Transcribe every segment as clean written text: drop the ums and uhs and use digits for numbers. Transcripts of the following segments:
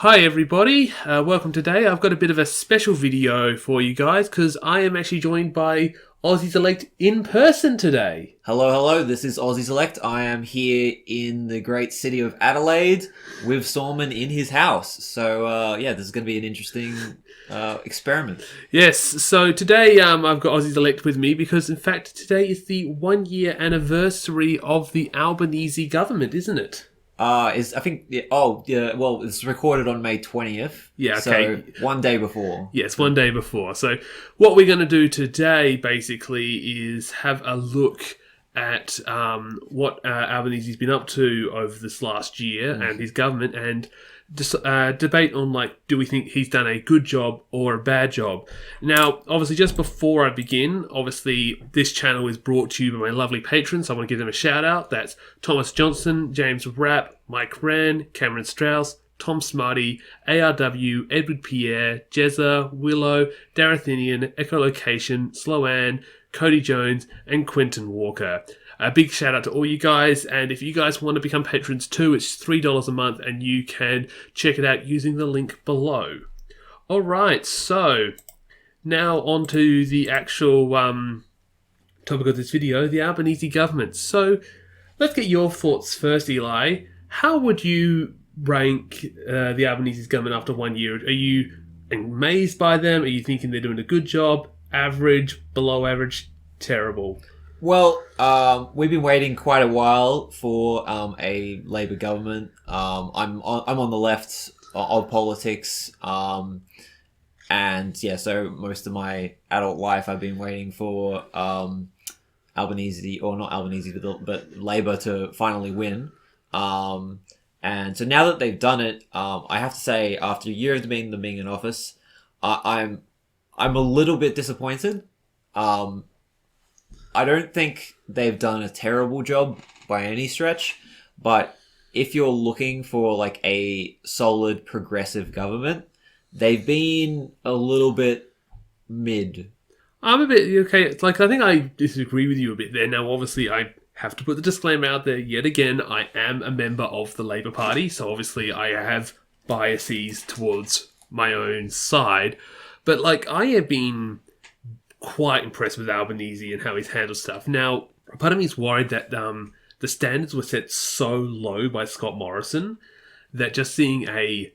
Hi everybody, welcome today. I've got a bit of a special video for you guys because I am actually joined by AussiesElect in person today. Hello, this is AussiesElect. I am here in the great city of Adelaide with Sormon in his house. So, this is going to be an interesting experiment. Yes, so today I've got AussiesElect with me because in fact today is the 1 year anniversary of the Albanese government, isn't it? It's recorded on May 20th. Yeah, okay. So, one day before. Yes, 1 day before. So what we're going to do today basically is have a look at what Albanese's been up to over this last year and his government, and debate on, do we think he's done a good job or a bad job? Now, obviously, just before I begin, obviously, this channel is brought to you by my lovely patrons, so I want to give them a shout out. That's Thomas Johnson, James Rapp, Mike Rand, Cameron Strauss, Tom Smarty, ARW, Edward Pierre, Jezza, Willow, Darathinian, Echolocation, Sloan, Cody Jones, and Quentin Walker. A big shout out to all you guys, and if you guys want to become patrons too, it's $3 a month, and you can check it out using the link below. Alright, so now on to the actual topic of this video, the Albanese government. So let's get your thoughts first, Eli. How would you rank the Albanese government after 1 year? Are you amazed by them? Are you thinking they're doing a good job? Average? Below average? Terrible? Well, we've been waiting quite a while for a Labor government. I'm on the left of politics, so most of my adult life I've been waiting for Albanese, or not Albanese, but Labor to finally win. And so now that they've done it, I have to say, after a year of them being in office, I'm a little bit disappointed. I don't think they've done a terrible job by any stretch, but if you're looking for a solid progressive government, they've been a little bit mid. I'm a bit, okay, it's I think I disagree with you a bit there. Now, obviously, I have to put the disclaimer out there yet again. I am a member of the Labor Party, so obviously I have biases towards my own side. But, I have been quite impressed with Albanese and how he's handled stuff. Now, part of me is worried that the standards were set so low by Scott Morrison that just seeing a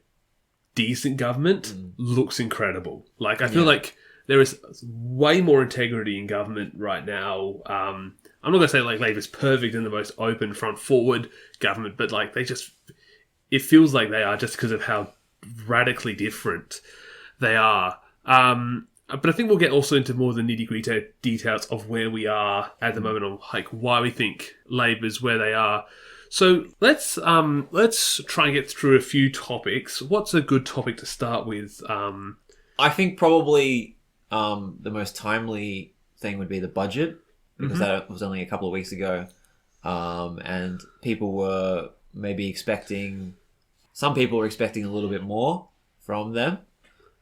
decent government looks incredible. I feel like there is way more integrity in government right now. I'm not going to say Labour's perfect and the most open, front-forward government, but it feels like they are just because of how radically different they are. But I think we'll get also into more of the nitty-gritty details of where we are at the moment on why we think Labour's where they are. So let's try and get through a few topics. What's a good topic to start with? I think probably the most timely thing would be the budget, because that was only a couple of weeks ago, and people were maybe some people were expecting a little bit more from them.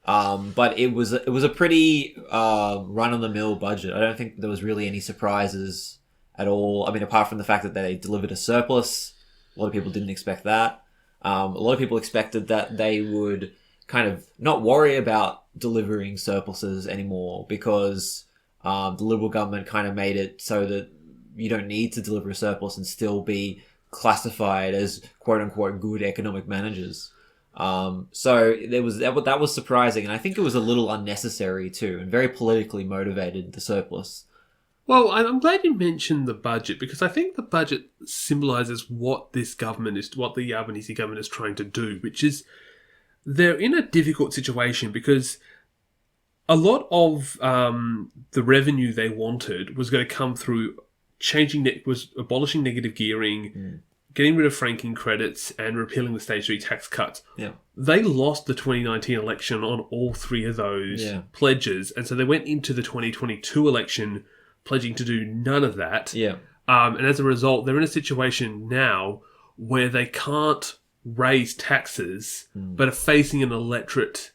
But it was a pretty run-of-the-mill budget. I don't think there was really any surprises at all. I mean, apart from the fact that they delivered a surplus, a lot of people didn't expect that. A lot of people expected that they would kind of not worry about delivering surpluses anymore because the Liberal government kind of made it so that you don't need to deliver a surplus and still be classified as quote-unquote good economic managers. So that was surprising, and I think it was a little unnecessary too, and very politically motivated, the surplus. Well, I'm glad you mentioned the budget, because I think the budget symbolises what the Albanese government is trying to do, which is they're in a difficult situation because a lot of the revenue they wanted was going to come through abolishing negative gearing, getting rid of franking credits, and repealing the stage 3 tax cuts. Yeah. They lost the 2019 election on all three of those pledges, and so they went into the 2022 election pledging to do none of that. Yeah. And as a result, they're in a situation now where they can't raise taxes, but are facing an electorate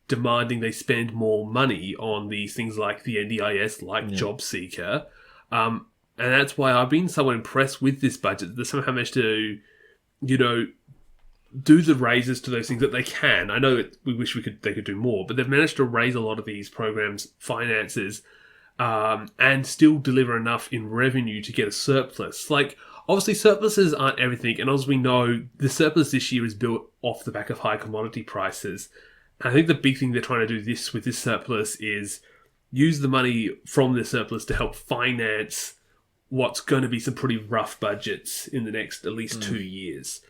demanding they spend more money on these things like the NDIS, Job Seeker. And that's why I've been somewhat impressed with this budget. They somehow managed to, do the raises to those things that they can. I know we wish they could do more, but they've managed to raise a lot of these programs' finances and still deliver enough in revenue to get a surplus. Like, obviously, surpluses aren't everything, and as we know, the surplus this year is built off the back of high commodity prices. And I think the big thing they're trying to do with this surplus is use the money from the surplus to help finance what's going to be some pretty rough budgets in the next at least 2 years.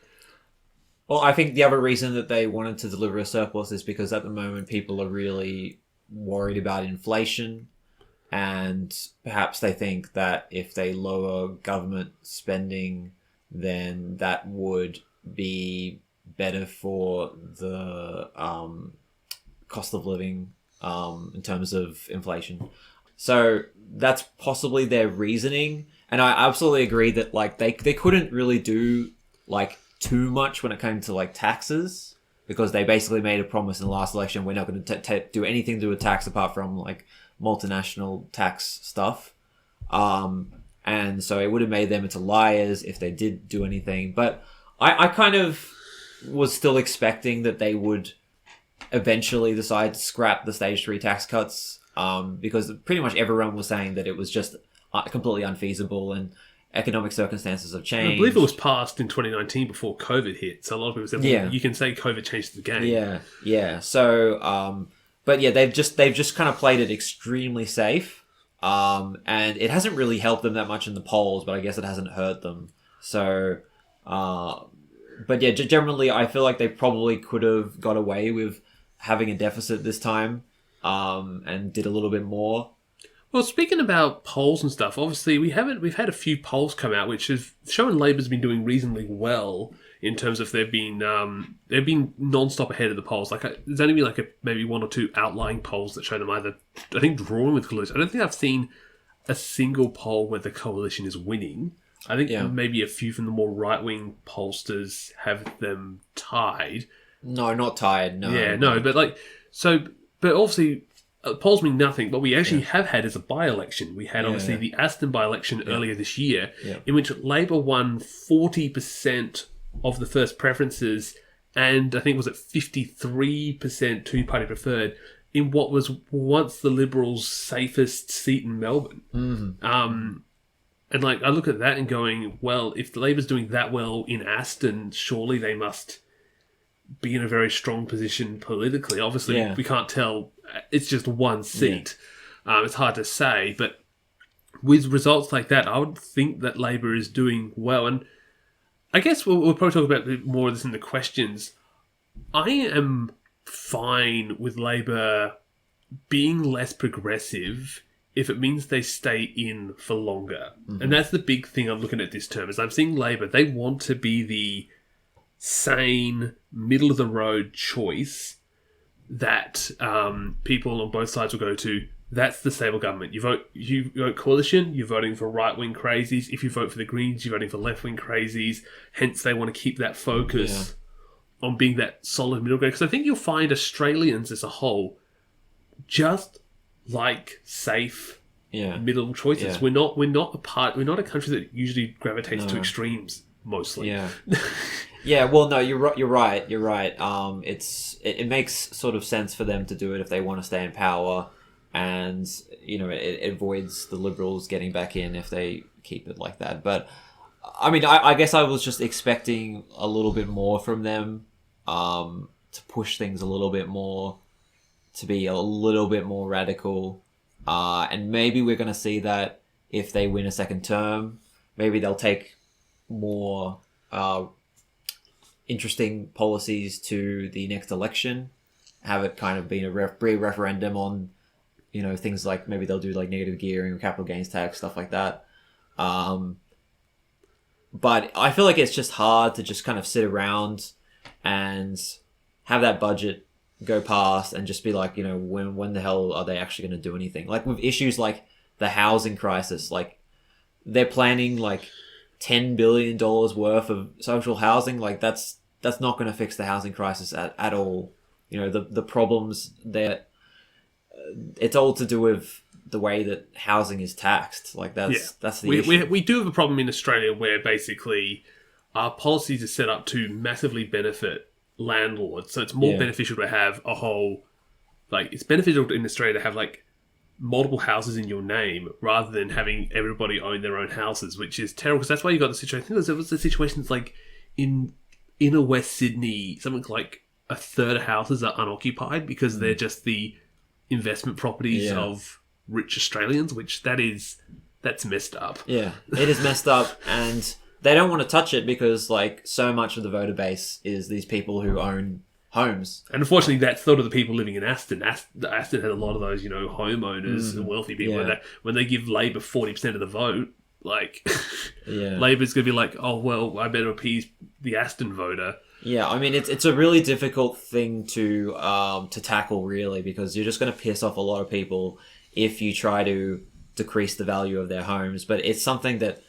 Well, I think the other reason that they wanted to deliver a surplus is because at the moment people are really worried about inflation, and perhaps they think that if they lower government spending, then that would be better for the cost of living in terms of inflation. So that's possibly their reasoning, and I absolutely agree that like they couldn't really do like too much when it came to like taxes, because they basically made a promise in the last election: we're not going to do anything to do with tax apart from like multinational tax stuff. And so it would have made them into liars if they did do anything. But I kind of was still expecting that they would eventually decide to scrap the stage 3 tax cuts, because pretty much everyone was saying that it was just completely unfeasible and economic circumstances have changed. I believe it was passed in 2019 before COVID hit. So a lot of people said, well, you can say COVID changed the game. Yeah. So, but yeah, they've just kind of played it extremely safe. And it hasn't really helped them that much in the polls, but I guess it hasn't hurt them. So, but yeah, generally, I feel like they probably could have got away with having a deficit this time, and did a little bit more. Well, speaking about polls and stuff, obviously we've had a few polls come out which have shown Labor's been doing reasonably well in terms of they've been non-stop ahead of the polls. Like there's only been like maybe one or two outlying polls that show them either, I think, drawing with coalition. I don't think I've seen a single poll where the coalition is winning. I think maybe a few from the more right-wing pollsters have them tied. No, not tied. No. Yeah, no, but but obviously. Polls mean nothing. What we actually have had is a by-election. We had obviously the Aston by-election earlier this year, in which Labor won 40% of the first preferences, and I think was at 53% two-party preferred in what was once the Liberals' safest seat in Melbourne. Mm-hmm. And like I look at that and going, well, if Labor's doing that well in Aston, surely they must be in a very strong position politically. Obviously, we can't tell. It's just one seat. It's hard to say, but with results like that, I would think that Labor is doing well. And I guess we'll probably talk about more of this in the questions. I am fine with Labor being less progressive if it means they stay in for longer. Mm-hmm. And that's the big thing I'm looking at this term, is I'm seeing Labor, they want to be the sane, middle-of-the-road choice that people on both sides will go to. That's the stable government. You vote coalition, you're voting for right-wing crazies. If you vote for the Greens, you're voting for left-wing crazies. Hence, they want to keep that focus on being that solid middle ground. Because I think you'll find Australians as a whole just like safe middle choices. We're not a country that usually gravitates to extremes mostly. Yeah, well, no, you're right. It makes sort of sense for them to do it if they want to stay in power, and it avoids the Liberals getting back in if they keep it like that. But I mean, I guess I was just expecting a little bit more from them, to push things a little bit more, to be a little bit more radical, and maybe we're going to see that if they win a second term. Maybe they'll take more interesting policies to the next election, have it kind of been a referendum on, things like maybe they'll do like negative gearing or capital gains tax, stuff like that. But I feel like it's just hard to just kind of sit around and have that budget go past and just be like, when the hell are they actually going to do anything? Like with issues like the housing crisis, like they're planning like $10 billion worth of social housing. Like that's not going to fix the housing crisis at all. The problems that it's all to do with the way that housing is taxed. Like that's the issue. We do have a problem in Australia where basically our policies are set up to massively benefit landlords. So it's more beneficial to have a whole, like, it's beneficial in Australia to have, like, multiple houses in your name rather than having everybody own their own houses, which is terrible, because that's why you got the situation. I think there was the situations like in inner West Sydney, something like a third of houses are unoccupied because they're just the investment properties of rich Australians, which that's messed up. Yeah, it is messed up, and they don't want to touch it because, like, so much of the voter base is these people who own homes. And unfortunately, that's sort of the people living in Aston. Aston had a lot of those, homeowners and wealthy people. Yeah. When they give Labor 40% of the vote, like, Yeah. Labor's going to be like, oh, well, I better appease the Aston voter. Yeah, I mean, it's a really difficult thing to tackle, really, because you're just going to piss off a lot of people if you try to decrease the value of their homes. But it's something that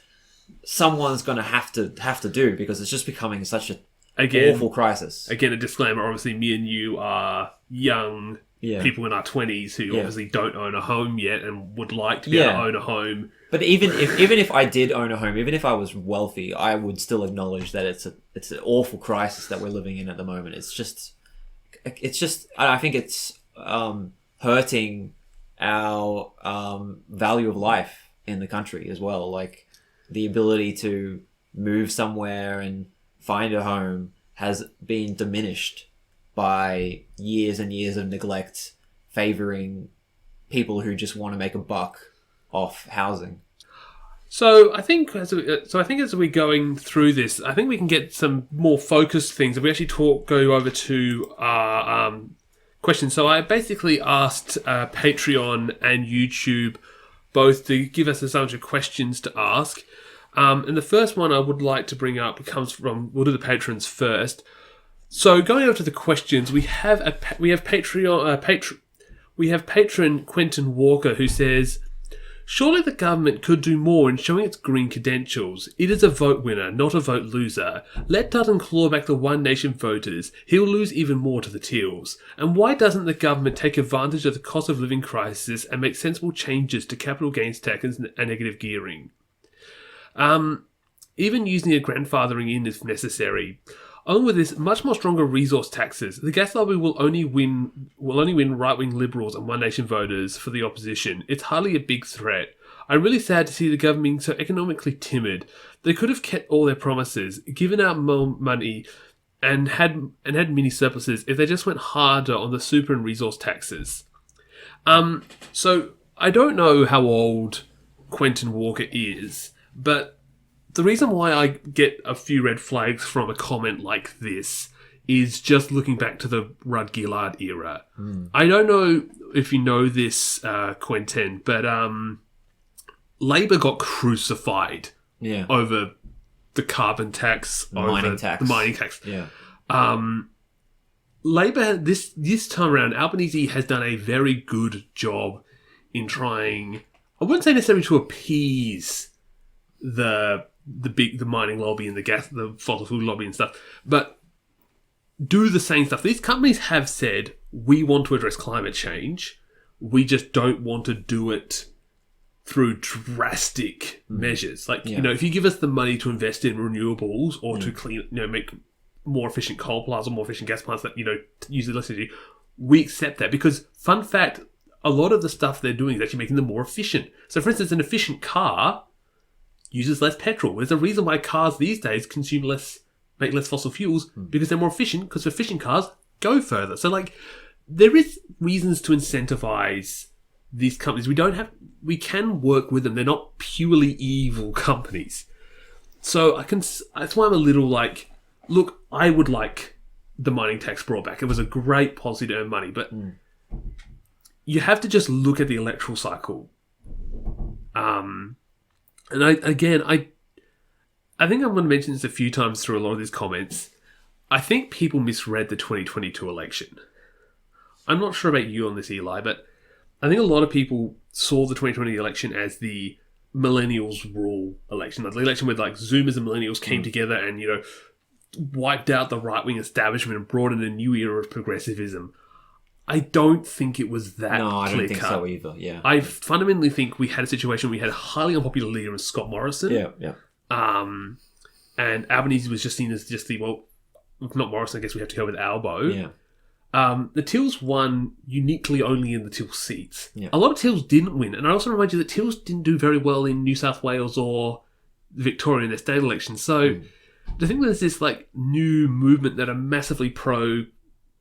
someone's going to have to do, because it's just becoming such an awful crisis. Again, a disclaimer, obviously me and you are young people in our 20s who obviously don't own a home yet and would like to be able to own a home. But even if I did own a home, even if I was wealthy, I would still acknowledge that it's an awful crisis that we're living in at the moment. It's just I think it's hurting our value of life in the country as well. Like, the ability to move somewhere and find a home has been diminished by years and years of neglect, favouring people who just want to make a buck off housing. So I think as we're going through this, I think we can get some more focused things. If we actually go over to our questions. So I basically asked Patreon and YouTube both to give us a bunch of questions to ask. And the first one I would like to bring up comes from, we'll do the patrons first. So going over to the questions, we have patron Quentin Walker, who says, surely the government could do more in showing its green credentials. It is a vote winner, not a vote loser. Let Dutton claw back the One Nation voters. He'll lose even more to the Teals. And why doesn't the government take advantage of the cost of living crisis and make sensible changes to capital gains tax and negative gearing? Even using a grandfathering in if necessary. Along with this, much more stronger resource taxes. The gas lobby will only win right-wing Liberals and One Nation voters for the opposition. It's hardly a big threat. I'm really sad to see the government being so economically timid. They could have kept all their promises, given out more money, and had mini surpluses if they just went harder on the super and resource taxes. So I don't know how old Quentin Walker is, but the reason why I get a few red flags from a comment like this is just looking back to the Rudd Gillard era. I don't know if you know this, Quentin, but Labor got crucified over the carbon tax, the mining tax. Yeah. Labor, this time around, Albanese has done a very good job in trying, I wouldn't say necessarily to appease the mining lobby and the fossil fuel lobby and stuff, but do the same stuff. These companies have said, we want to address climate change. We just don't want to do it through drastic measures. Like, if you give us the money to invest in renewables or to make more efficient coal plants or more efficient gas plants that, use electricity, we accept that. Because, fun fact, a lot of the stuff they're doing is actually making them more efficient. So, for instance, an efficient car uses less petrol. There's a reason why cars these days make less fossil fuels, because they're more efficient, because efficient cars go further. So, there is reasons to incentivize these companies. We can work with them. They're not purely evil companies. So that's why I'm a little look, I would like the mining tax brought back. It was a great policy to earn money, but you have to just look at the electoral cycle. And I think I'm going to mention this a few times through a lot of these comments. I think people misread the 2022 election. I'm not sure about you on this, Eli, but I think a lot of people saw the 2020 election as the millennials rule election. Like the election where Zoomers and millennials came together and, wiped out the right-wing establishment and brought in a new era of progressivism. I don't think it was that clear-cut. No, I don't think so either, yeah. I fundamentally think we had a situation where we had a highly unpopular leader in Scott Morrison. Yeah. and Albanese was just seen as just the, well, if not Morrison, I guess we have to go with Albo. Yeah. The Tills won uniquely only in the Tills seats. Yeah. A lot of Tills didn't win, and I also remind you that Tills didn't do very well in New South Wales or Victoria in their state elections. So the thing there's this like new movement that are massively pro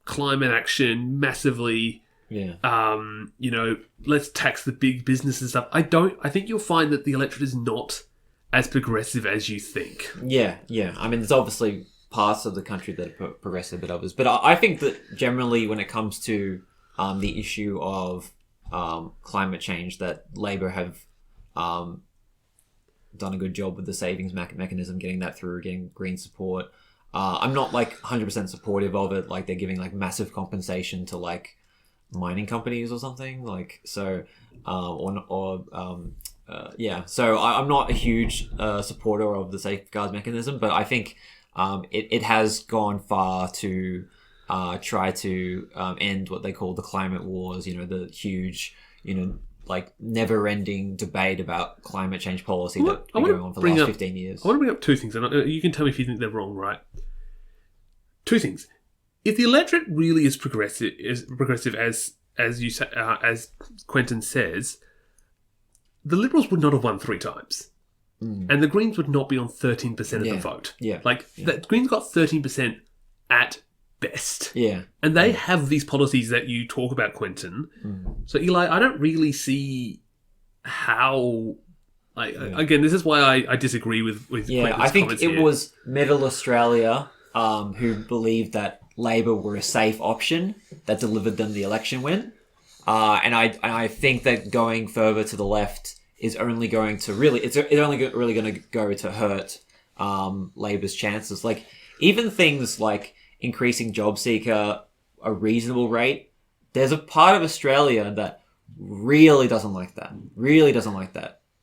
climate action, massively, let's tax the big business and stuff. I think you'll find that the electorate is not as progressive as you think. Yeah. I mean, there's obviously parts of the country that are progressive than others. But I think that generally when it comes to the issue of climate change, that Labor have done a good job with the savings mechanism, getting that through, getting green support. I'm not like 100% supportive of it. Like they're giving like massive compensation to like mining companies or something. Like so, So I'm not a huge supporter of the safeguards mechanism, but I think it has gone far to try to end what they call the climate wars. You know, the huge, like never-ending debate about climate change policy that's been going on for the last 15 years. I want to bring up two things, and you can tell me if you think they're wrong, right? Two things. If the electorate really is progressive as you say, as Quentin says, the Liberals would not have won 3 times. And the Greens would not be on 13% of the vote. The Greens got 13% at best. Yeah. And they have these policies that you talk about, Quentin. So, Eli, I don't really see how... Again, this is why I disagree with Quentin's I think comments it here. was Middle Australia who believed that Labor were a safe option that delivered them the election win. And I think that going further to the left is only going to really going to go to hurt Labor's chances. Like even things like increasing job seeker a reasonable rate, there's a part of Australia that really doesn't like that,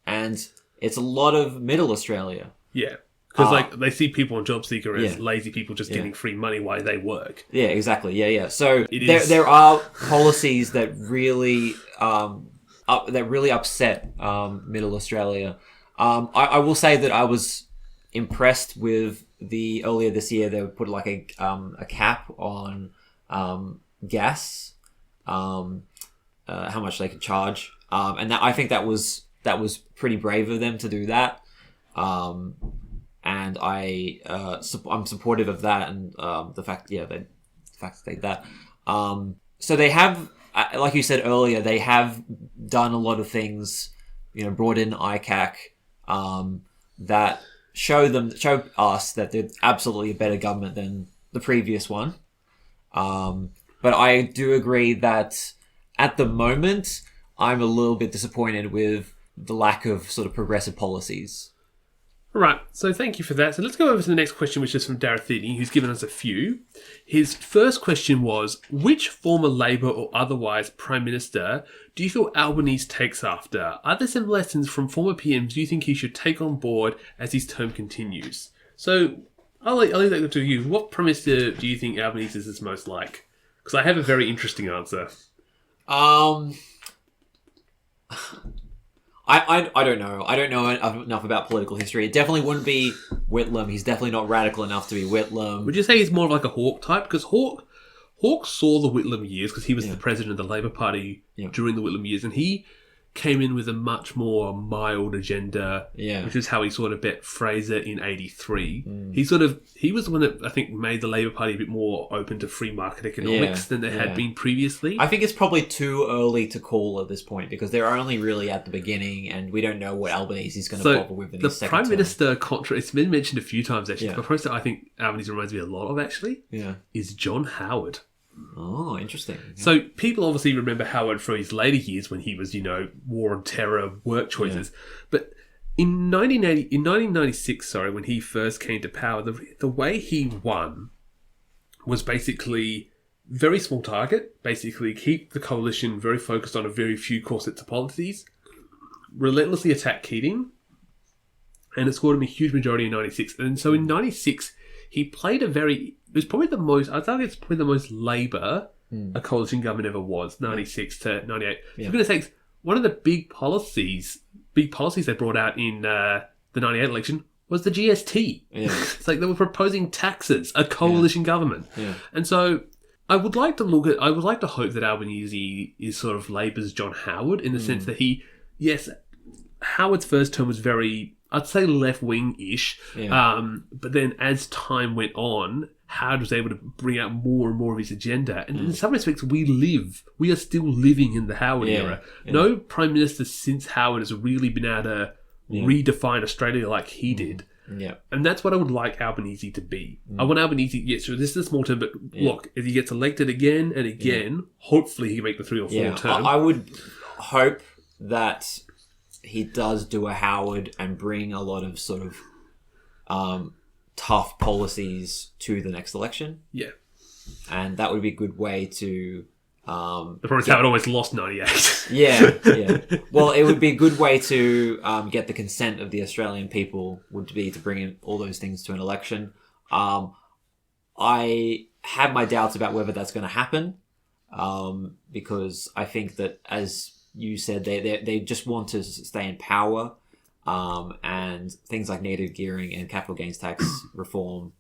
and it's a lot of Middle Australia. Yeah. Because they see people on job seeker as lazy people just getting free money while they work. Yeah, exactly. Yeah. So there are policies that really upset Middle Australia. I will say that I was impressed with earlier this year they put like a cap on gas, how much they could charge, and I think that was pretty brave of them to do that. And I'm supportive of that, and the fact they did that. So they have, like you said earlier, they have done a lot of things, brought in ICAC, that show us that they're absolutely a better government than the previous one. But I do agree that at the moment, I'm a little bit disappointed with the lack of sort of progressive policies. Right, so thank you for that. So let's go over to the next question, which is from Darathini, who's given us a few. His first question was, which former Labor or otherwise Prime Minister do you feel Albanese takes after? Are there some lessons from former PMs you think he should take on board as his term continues? So I'll leave that to you. What Prime Minister do you think Albanese is most like? Because I have a very interesting answer. I don't know. I don't know enough about political history. It definitely wouldn't be Whitlam. He's definitely not radical enough to be Whitlam. Would you say he's more of like a Hawke type? Because Hawke saw the Whitlam years because he was the president of the Labor Party during the Whitlam years, and he came in with a much more mild agenda, which is how he sort of bet Fraser in 83. He was the one that I think made the Labor Party a bit more open to free market economics than they had been previously. I think it's probably too early to call at this point because they're only really at the beginning and we don't know what Albanese is going to bother with in his second term. The Prime Minister contra, it's been mentioned a few times actually. The person I think Albanese reminds me a lot of actually is John Howard. Oh, interesting. So people obviously remember Howard for his later years when he was, war on terror, work choices. But in 1996, when he first came to power, the way he won was basically very small target, basically keep the coalition very focused on a very few core sets of policies, relentlessly attack Keating, and it scored him a huge majority in 96. And so in 96, he played it was probably the most, I think it's probably the most Labor a coalition government ever was, 96 to 98. For goodness sakes, one of the big policies they brought out in the 98 election was the GST. Yeah. It's like they were proposing taxes, a coalition government. Yeah. And so I would like to hope that Albanese is sort of Labour's John Howard in the sense that Howard's first term was very, I'd say, left-wing-ish. Yeah. But then as time went on, Howard was able to bring out more and more of his agenda. And in some respects, we are still living in the Howard era. Yeah. No Prime Minister since Howard has really been able to redefine Australia like he did. Yeah. And that's what I would like Albanese to be. I want Albanese, so this is a small term, but look, if he gets elected again and again, hopefully he can make the 3 or 4 term. I would hope that he does do a Howard and bring a lot of sort of tough policies to the next election. Yeah. And that would be a good way to... the problem is Howard always lost 98. Yeah. Well, it would be a good way to get the consent of the Australian people, would be to bring in all those things to an election. I have my doubts about whether that's going to happen, because I think that, as you said, they just want to stay in power, and things like native gearing and capital gains tax reform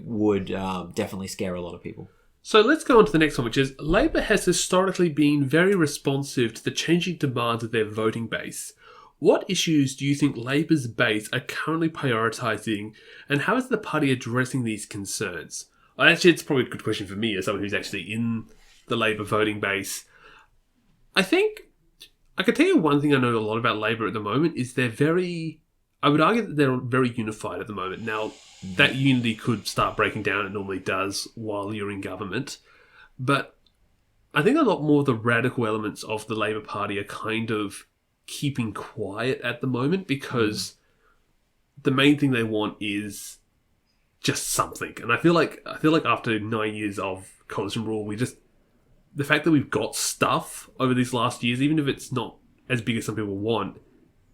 would definitely scare a lot of people. So let's go on to the next one, which is Labor has historically been very responsive to the changing demands of their voting base. What issues do you think Labor's base are currently prioritising, and how is the party addressing these concerns? Actually, it's probably a good question for me as someone who's actually in the Labor voting base. I think I could tell you one thing I know a lot about Labor at the moment is I would argue that they're very unified at the moment. Now, that unity could start breaking down. It normally does while you're in government. But I think a lot more of the radical elements of the Labor Party are kind of keeping quiet at the moment because the main thing they want is just something. And I feel like after 9 years of coalition rule, the fact that we've got stuff over these last years, even if it's not as big as some people want,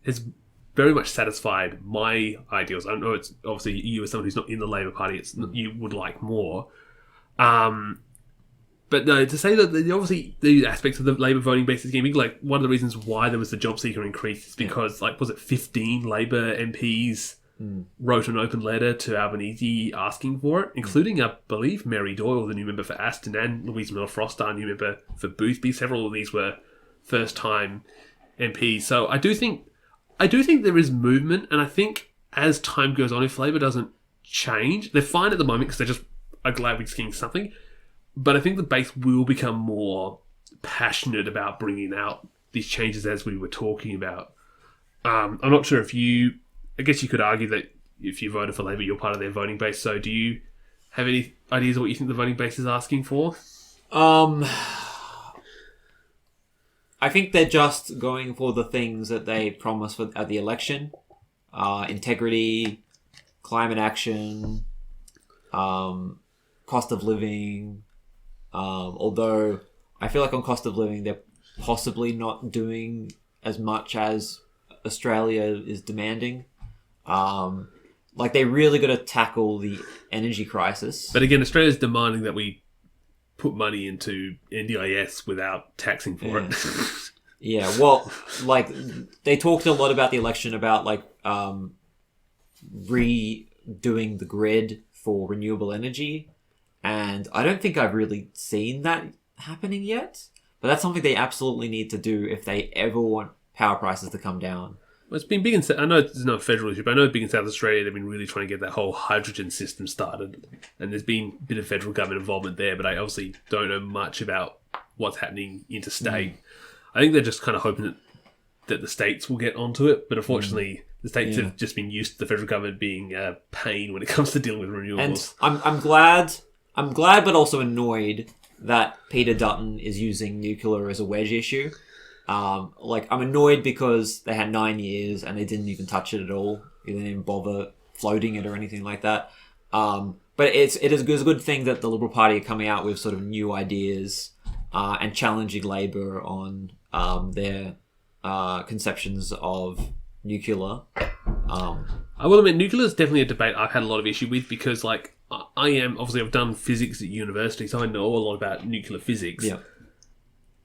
has very much satisfied my ideals. I don't know, it's obviously you as someone who's not in the Labor Party, you would like more. But no, to say that obviously the aspects of the Labor voting base is getting big, like one of the reasons why there was the job seeker increase is because, was it 15 Labor MPs wrote an open letter to Albanese asking for it, including, I believe, Mary Doyle, the new member for Aston, and Louise Miller-Frost, our new member for Boothby. Several of these were first-time MPs. So I do think there is movement, and I think as time goes on, if Labor doesn't change, they're fine at the moment because they just are glad we're just getting something. But I think the base will become more passionate about bringing out these changes as we were talking about. I'm not sure I guess you could argue that if you voted for Labor, you're part of their voting base. So do you have any ideas of what you think the voting base is asking for? I think they're just going for the things that they promised at the election. Integrity, climate action, cost of living. Although I feel like on cost of living, they're possibly not doing as much as Australia is demanding. They really got to tackle the energy crisis. But again, Australia's demanding that we put money into NDIS without taxing for it. Yeah, well, they talked a lot about the election about redoing the grid for renewable energy, and I don't think I've really seen that happening yet. But that's something they absolutely need to do if they ever want power prices to come down. Well, it's been big in... I know it's not a federal issue, but I know big in South Australia, they've been really trying to get that whole hydrogen system started. And there's been a bit of federal government involvement there, but I obviously don't know much about what's happening interstate. I think they're just kind of hoping that the states will get onto it, but unfortunately, the states have just been used to the federal government being a pain when it comes to dealing with renewables. And I'm glad, but also annoyed that Peter Dutton is using nuclear as a wedge issue. I'm annoyed because they had 9 years and they didn't even touch it at all. They didn't even bother floating it or anything like that. But it is a good thing that the Liberal Party are coming out with sort of new ideas and challenging Labor on their conceptions of nuclear. I will admit, nuclear is definitely a debate I've had a lot of issue with because, I've done physics at university, so I know a lot about nuclear physics. Yeah.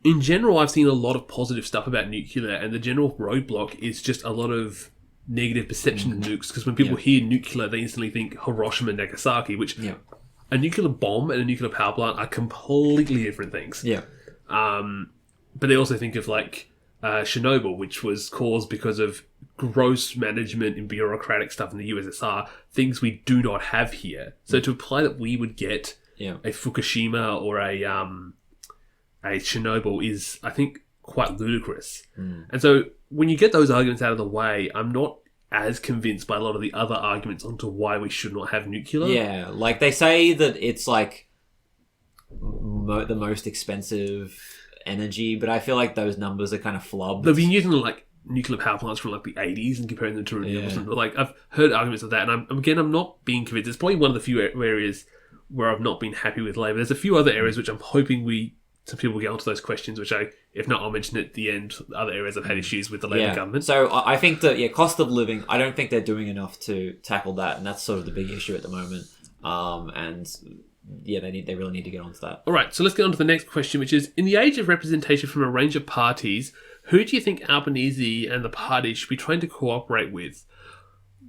In general, I've seen a lot of positive stuff about nuclear, and the general roadblock is just a lot of negative perception of nukes, because when people hear nuclear, they instantly think Hiroshima and Nagasaki, which a nuclear bomb and a nuclear power plant are completely different things. Yeah. But they also think of like Chernobyl, which was caused because of gross management and bureaucratic stuff in the USSR, things we do not have here. So to imply that we would get a Fukushima or a Chernobyl is, I think, quite ludicrous. And so when you get those arguments out of the way, I'm not as convinced by a lot of the other arguments onto why we should not have nuclear. Yeah, like they say that it's like the most expensive energy, but I feel like those numbers are kind of flubbed. They've been using like nuclear power plants from like the 80s and comparing them to renewables. And, like, I've heard arguments of that, and I'm not being convinced. It's probably one of the few areas where I've not been happy with Labor. There's a few other areas which I'm hoping some people will get onto those questions, which if not, I'll mention at the end. Other areas I've had issues with the Labor government. So I think that, cost of living, I don't think they're doing enough to tackle that, and that's sort of the big issue at the moment. They really need to get onto that. All right, so let's get on to the next question, which is, in the age of representation from a range of parties, who do you think Albanese and the party should be trying to cooperate with?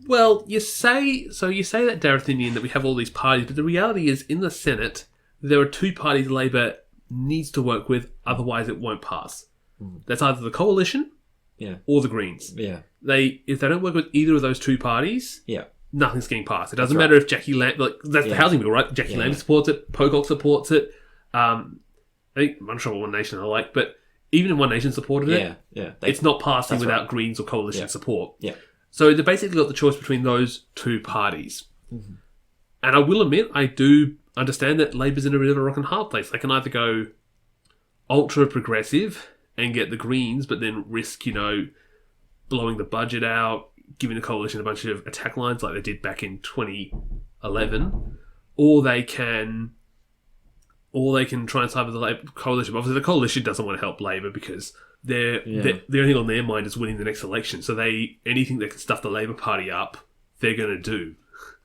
Well, you say that, Darathinian, that we have all these parties, but the reality is, in the Senate, there are two parties Labor needs to work with, otherwise it won't pass. That's either the Coalition or the Greens. Yeah. If they don't work with either of those two parties, nothing's getting passed. It doesn't matter if Jackie Lamb... that's the housing bill, right? Jackie Lamb supports it. Pocock supports it. I'm not sure what One Nation are like, but even if One Nation supported it, it's not passing without Greens or Coalition support. Yeah. So they basically got the choice between those two parties. Mm-hmm. And I will admit, I do understand that Labor's in a bit of a rock and hard place. They can either go ultra-progressive and get the Greens, but then risk, blowing the budget out, giving the Coalition a bunch of attack lines like they did back in 2011, or they can try and side with the Labor Coalition. Obviously, the Coalition doesn't want to help Labor because the only thing on their mind is winning the next election. So anything that can stuff the Labor Party up, they're going to do.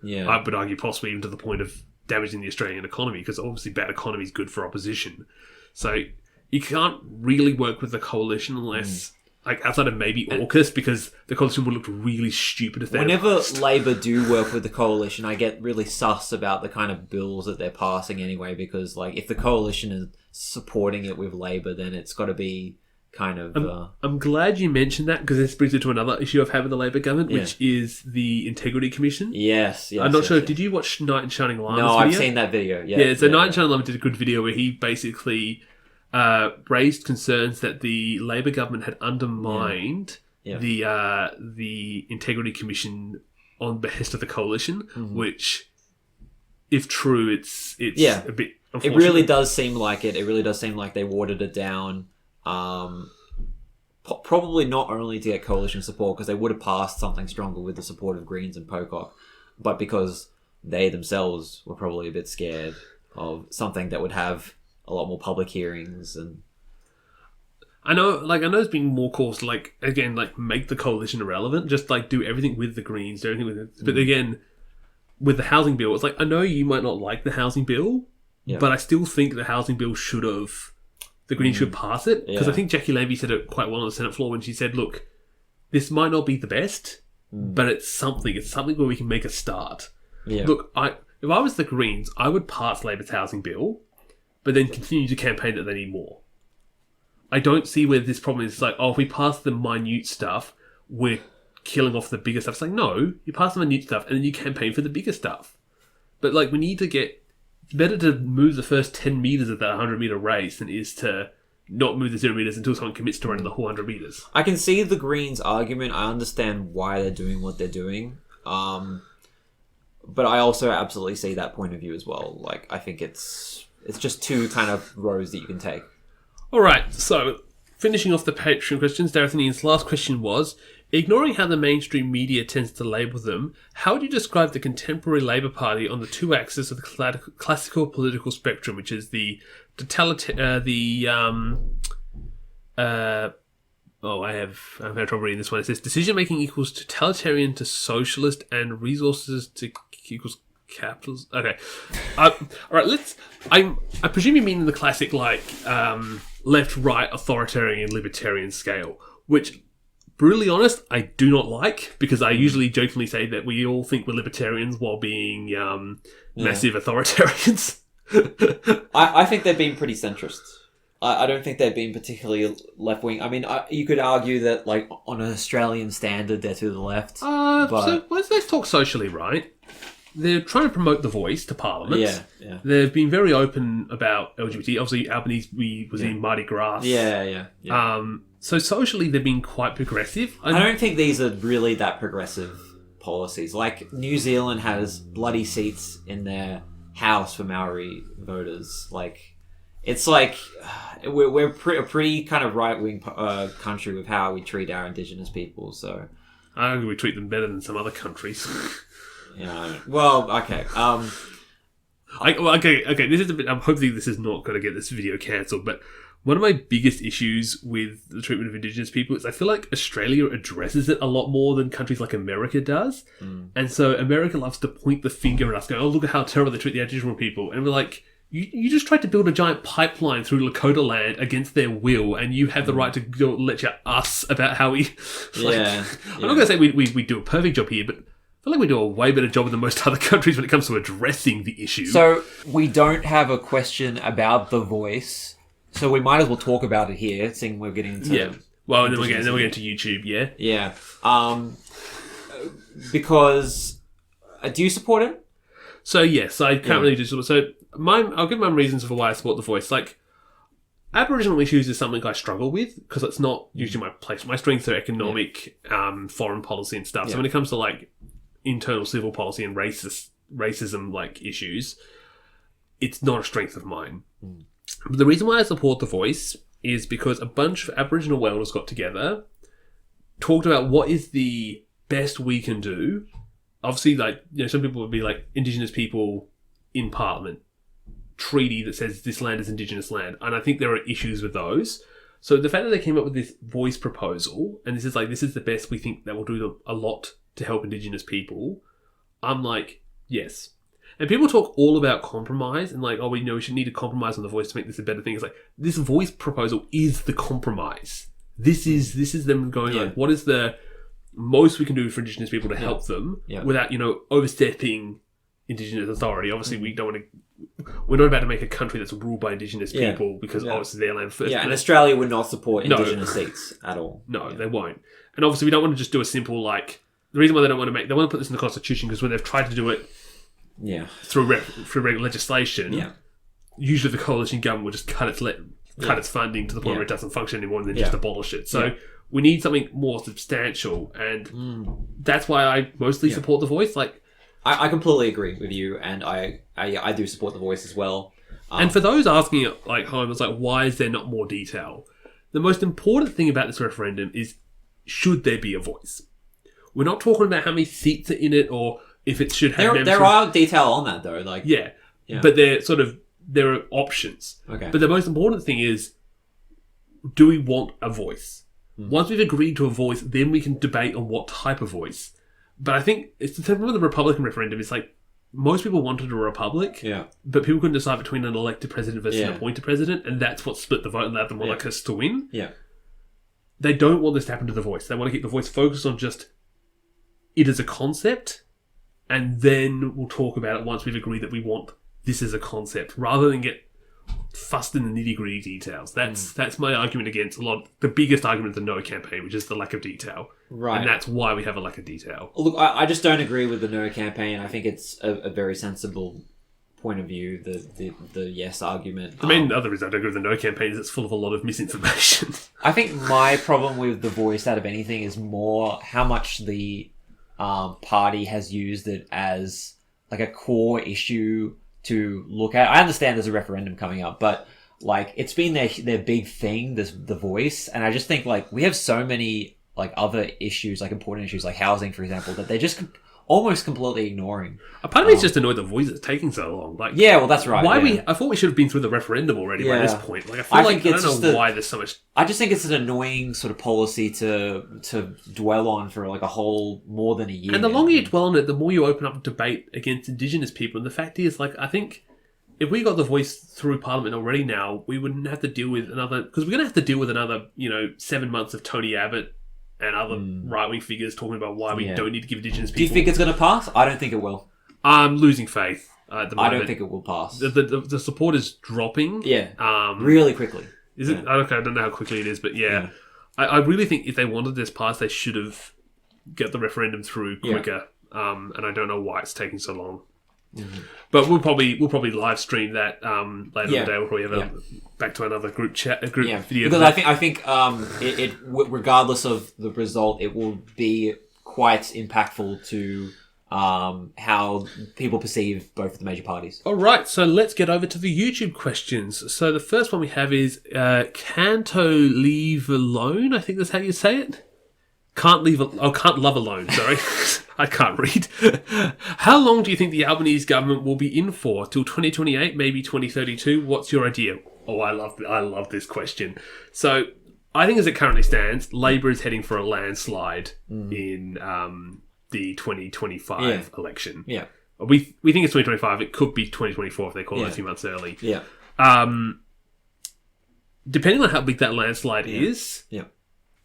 Yeah, I would argue possibly even to the point of damaging the Australian economy, because obviously bad economy is good for opposition. So you can't really work with the Coalition unless... outside of maybe AUKUS, because the Coalition would look really stupid if they... Whenever Labor do work with the Coalition, I get really sus about the kind of bills that they're passing anyway, because, if the Coalition is supporting it with Labor, then it's got to be kind of... I'm glad you mentioned that, because this brings me to another issue I've had with the Labor government, which is the Integrity Commission. Yes. I'm not sure, did you watch Knight in Shining Llama's video? No, video? I've seen that video, Knight in Shining Llama did a good video where he basically... raised concerns that the Labor government had undermined the Integrity Commission on behest of the Coalition, which, if true, it's a bit unfortunate. It really does seem like it. It really does seem like they watered it down. Probably not only to get Coalition support, because they would have passed something stronger with the support of Greens and Pocock, but because they themselves were probably a bit scared of something that would have a lot more public hearings. And I know there's been more calls to make the Coalition irrelevant, just do everything with the Greens, do everything with it. But again, with the housing bill, it's I know you might not like the housing bill, but I still think the housing bill the Greens should pass it, because I think Jackie Lambie said it quite well on the Senate floor when she said, look, this might not be the best, but it's something where we can make a start. Look, if I was the Greens, I would pass Labor's housing bill, but then continue to campaign that they need more. I don't see where this problem is if we pass the minute stuff, we're killing off the bigger stuff. It's no, you pass the minute stuff and then you campaign for the bigger stuff. But we need to it's better to move the first 10 metres of that 100-metre race than it is to not move the 0 metres until someone commits to running the whole 100 metres. I can see the Greens' argument. I understand why they're doing what they're doing. But I also absolutely see that point of view as well. I think it's just two kind of rows that you can take. All right, so finishing off the Patreon questions, Darathinian's last question was, ignoring how the mainstream media tends to label them, how would you describe the contemporary Labour Party on the two axes of the classical political spectrum, which is I have had trouble reading this one. It says decision-making equals totalitarian to socialist and resources to equals capitals. Okay. All right, I presume you mean the classic, left-right authoritarian libertarian scale, which brutally honest, I do not like, because I usually jokingly say that we all think we're libertarians while being massive authoritarians. I think they've been pretty centrist. I don't think they've been particularly left-wing. I mean, you could argue that, like, on an Australian standard, they're to the left. So let's talk socially, right? They're trying to promote the voice to Parliament. Yeah. They've been very open about LGBT. Obviously, Albanese was in Mardi Gras. Yeah. So socially, they've been quite progressive. I don't think these are really that progressive policies. Like, New Zealand has bloody seats in their house for Maori voters. Like, it's like we're a pretty kind of right-wing country with how we treat our Indigenous people. So I argue we treat them better than some other countries. Yeah. Well, okay. Okay. This is a bit. I'm hoping this is not going to get this video cancelled, but one of my biggest issues with the treatment of Indigenous people is I feel like Australia addresses it a lot more than countries like America does, and so America loves to point the finger at us, going, "Oh, look at how terrible they treat the Aboriginal people," and we're like, "You just tried to build a giant pipeline through Lakota land against their will, and you have the right to go lecture us about how we." I'm not going to say we do a perfect job here, but I feel like we do a way better job than most other countries when it comes to addressing the issue. So we don't have a question about the voice, so we might as well talk about it here, seeing we're getting into Well, and then we're getting to YouTube. Yeah. Because do you support it? So yes, I can't really do so. I'll give my reasons for why I support the voice. Like, Aboriginal issues is something I struggle with because it's not usually my place. My strengths are economic, foreign policy and stuff. So when it comes to like internal civil policy and racism like issues, it's not a strength of mine. But the reason why I support the voice is because a bunch of Aboriginal welders got together, talked about what is the best we can do. Obviously, like, you know, some people would be like Indigenous people in Parliament, treaty that says this land is Indigenous land, and I think there are issues with those. So the fact that they came up with this voice proposal, and this is the best we think that will do a lot to help Indigenous people, I'm like, yes. And people talk all about compromise and like, oh, we should need a compromise on the voice to make this a better thing. It's like, this voice proposal is the compromise. This is them going like, what is the most we can do for Indigenous people to help them without, overstepping Indigenous authority. Obviously, we're not about to make a country that's ruled by Indigenous people because obviously their land first. Yeah, and Australia would not support Indigenous seats at all. No, they won't. And obviously, we don't want to just do a simple like. The reason why they want to put this in the Constitution because when they've tried to do it, through legislation, usually the coalition government will just cut its funding to the point where it doesn't function anymore and then just abolish it. So we need something more substantial, and that's why I mostly support the voice. Like, I completely agree with you, and I do support the voice as well. And for those asking at like home, it's like, why is there not more detail? The most important thing about this referendum is, should there be a voice? We're not talking about how many seats are in it or if it should have... There are detail on that, though. Like but there are options. Okay. But the most important thing is, do we want a voice? Once we've agreed to a voice, then we can debate on what type of voice. But I think it's the same with the Republican referendum. It's like, most people wanted a republic, but people couldn't decide between an elected president versus an appointed president, and that's what split the vote and allowed the monarchists to win. Yeah. They don't want this to happen to the voice. They want to keep the voice focused on just it as a concept, and then we'll talk about it once we've agreed that we want this as a concept, rather than get fussed in the nitty-gritty details. That's my argument against the biggest argument of the No campaign, which is the lack of detail. Right. And that's why we have a lack of detail. Look, I just don't agree with the No campaign. I think it's a very sensible point of view, the yes argument. The main other reason I don't agree with the No campaign is it's full of a lot of misinformation. I think my problem with the voice out of anything is more how much the party has used it as like a core issue to look at. I understand there's a referendum coming up, but like it's been their big thing, the voice, and I just think like we have so many like other issues, like important issues like housing, for example, that they're just almost completely ignoring. A part of me is just annoyed the voice is taking so long. Like, well, that's right. I thought we should have been through the referendum already by this point. Like, I don't know why there's so much. I just think it's an annoying sort of policy to dwell on for like a whole more than a year. And the longer you dwell on it, the more you open up debate against Indigenous people. And the fact is, like, I think if we got the voice through Parliament already now, we wouldn't have to deal with because we're going to have to deal with another, 7 months of Tony Abbott and other right-wing figures talking about why we don't need to give Indigenous people. Do you think it's going to pass? I don't think it will. I'm losing faith at the moment. I don't think it will pass. The support is dropping. Yeah. Really quickly. Is it? Okay, I don't know how quickly it is, but yeah. I really think if they wanted this passed, they should have get the referendum through quicker. And I don't know why it's taking so long. Mm-hmm. But we'll probably live stream that later in the day. We'll probably have back to another group video. Because I think it regardless of the result, it will be quite impactful to how people perceive both of the major parties. All right, so let's get over to the YouTube questions. So the first one we have is Canto Leave Alone. I think that's how you say it. Can't love alone. Sorry, I can't read. How long do you think the Albanese government will be in for? Till 2028, maybe 2032? What's your idea? Oh, I love this question. So I think as it currently stands, Labor is heading for a landslide in the 2025 election. Yeah, we think it's 2025. It could be 2024 if they call it a few months early. Yeah. Depending on how big that landslide is. Yeah.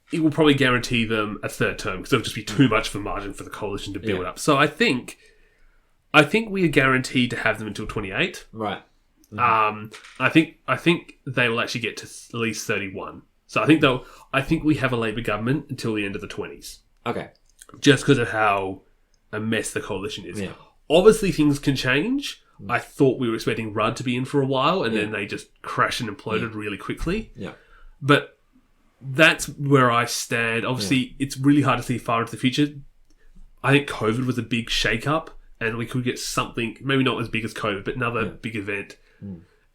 It will probably guarantee them a third term because there'll just be too much of a margin for the coalition to build up. So I think we are guaranteed to have them until 28. Right. Mm-hmm. I think they will actually get to at least 31. So I think we have a Labor government until the end of the 20s. Okay. Just because of how a mess the coalition is. Yeah. Obviously, things can change. I thought we were expecting Rudd to be in for a while, and then they just crashed and imploded really quickly. Yeah. But that's where I stand. Obviously, it's really hard to see far into the future. I think COVID was a big shake-up, and we could get something, maybe not as big as COVID, but another big event.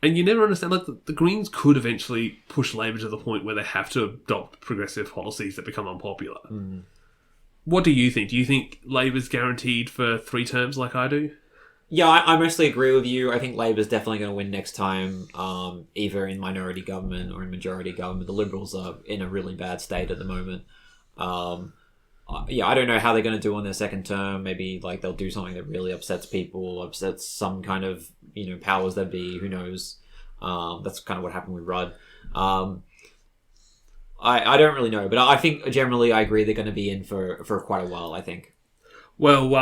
And you never understand, like, the Greens could eventually push Labor to the point where they have to adopt progressive policies that become unpopular. What do you think? Do you think Labor's guaranteed for 3 terms like I do? Yeah, I mostly agree with you. I think Labor's definitely going to win next time, either in minority government or in majority government. The Liberals are in a really bad state at the moment. I don't know how they're going to do on their second term. Maybe like they'll do something that really upsets people, upsets some kind of powers that be. Who knows? That's kind of what happened with Rudd. I don't really know, but I think generally I agree they're going to be in for quite a while. I think. Well,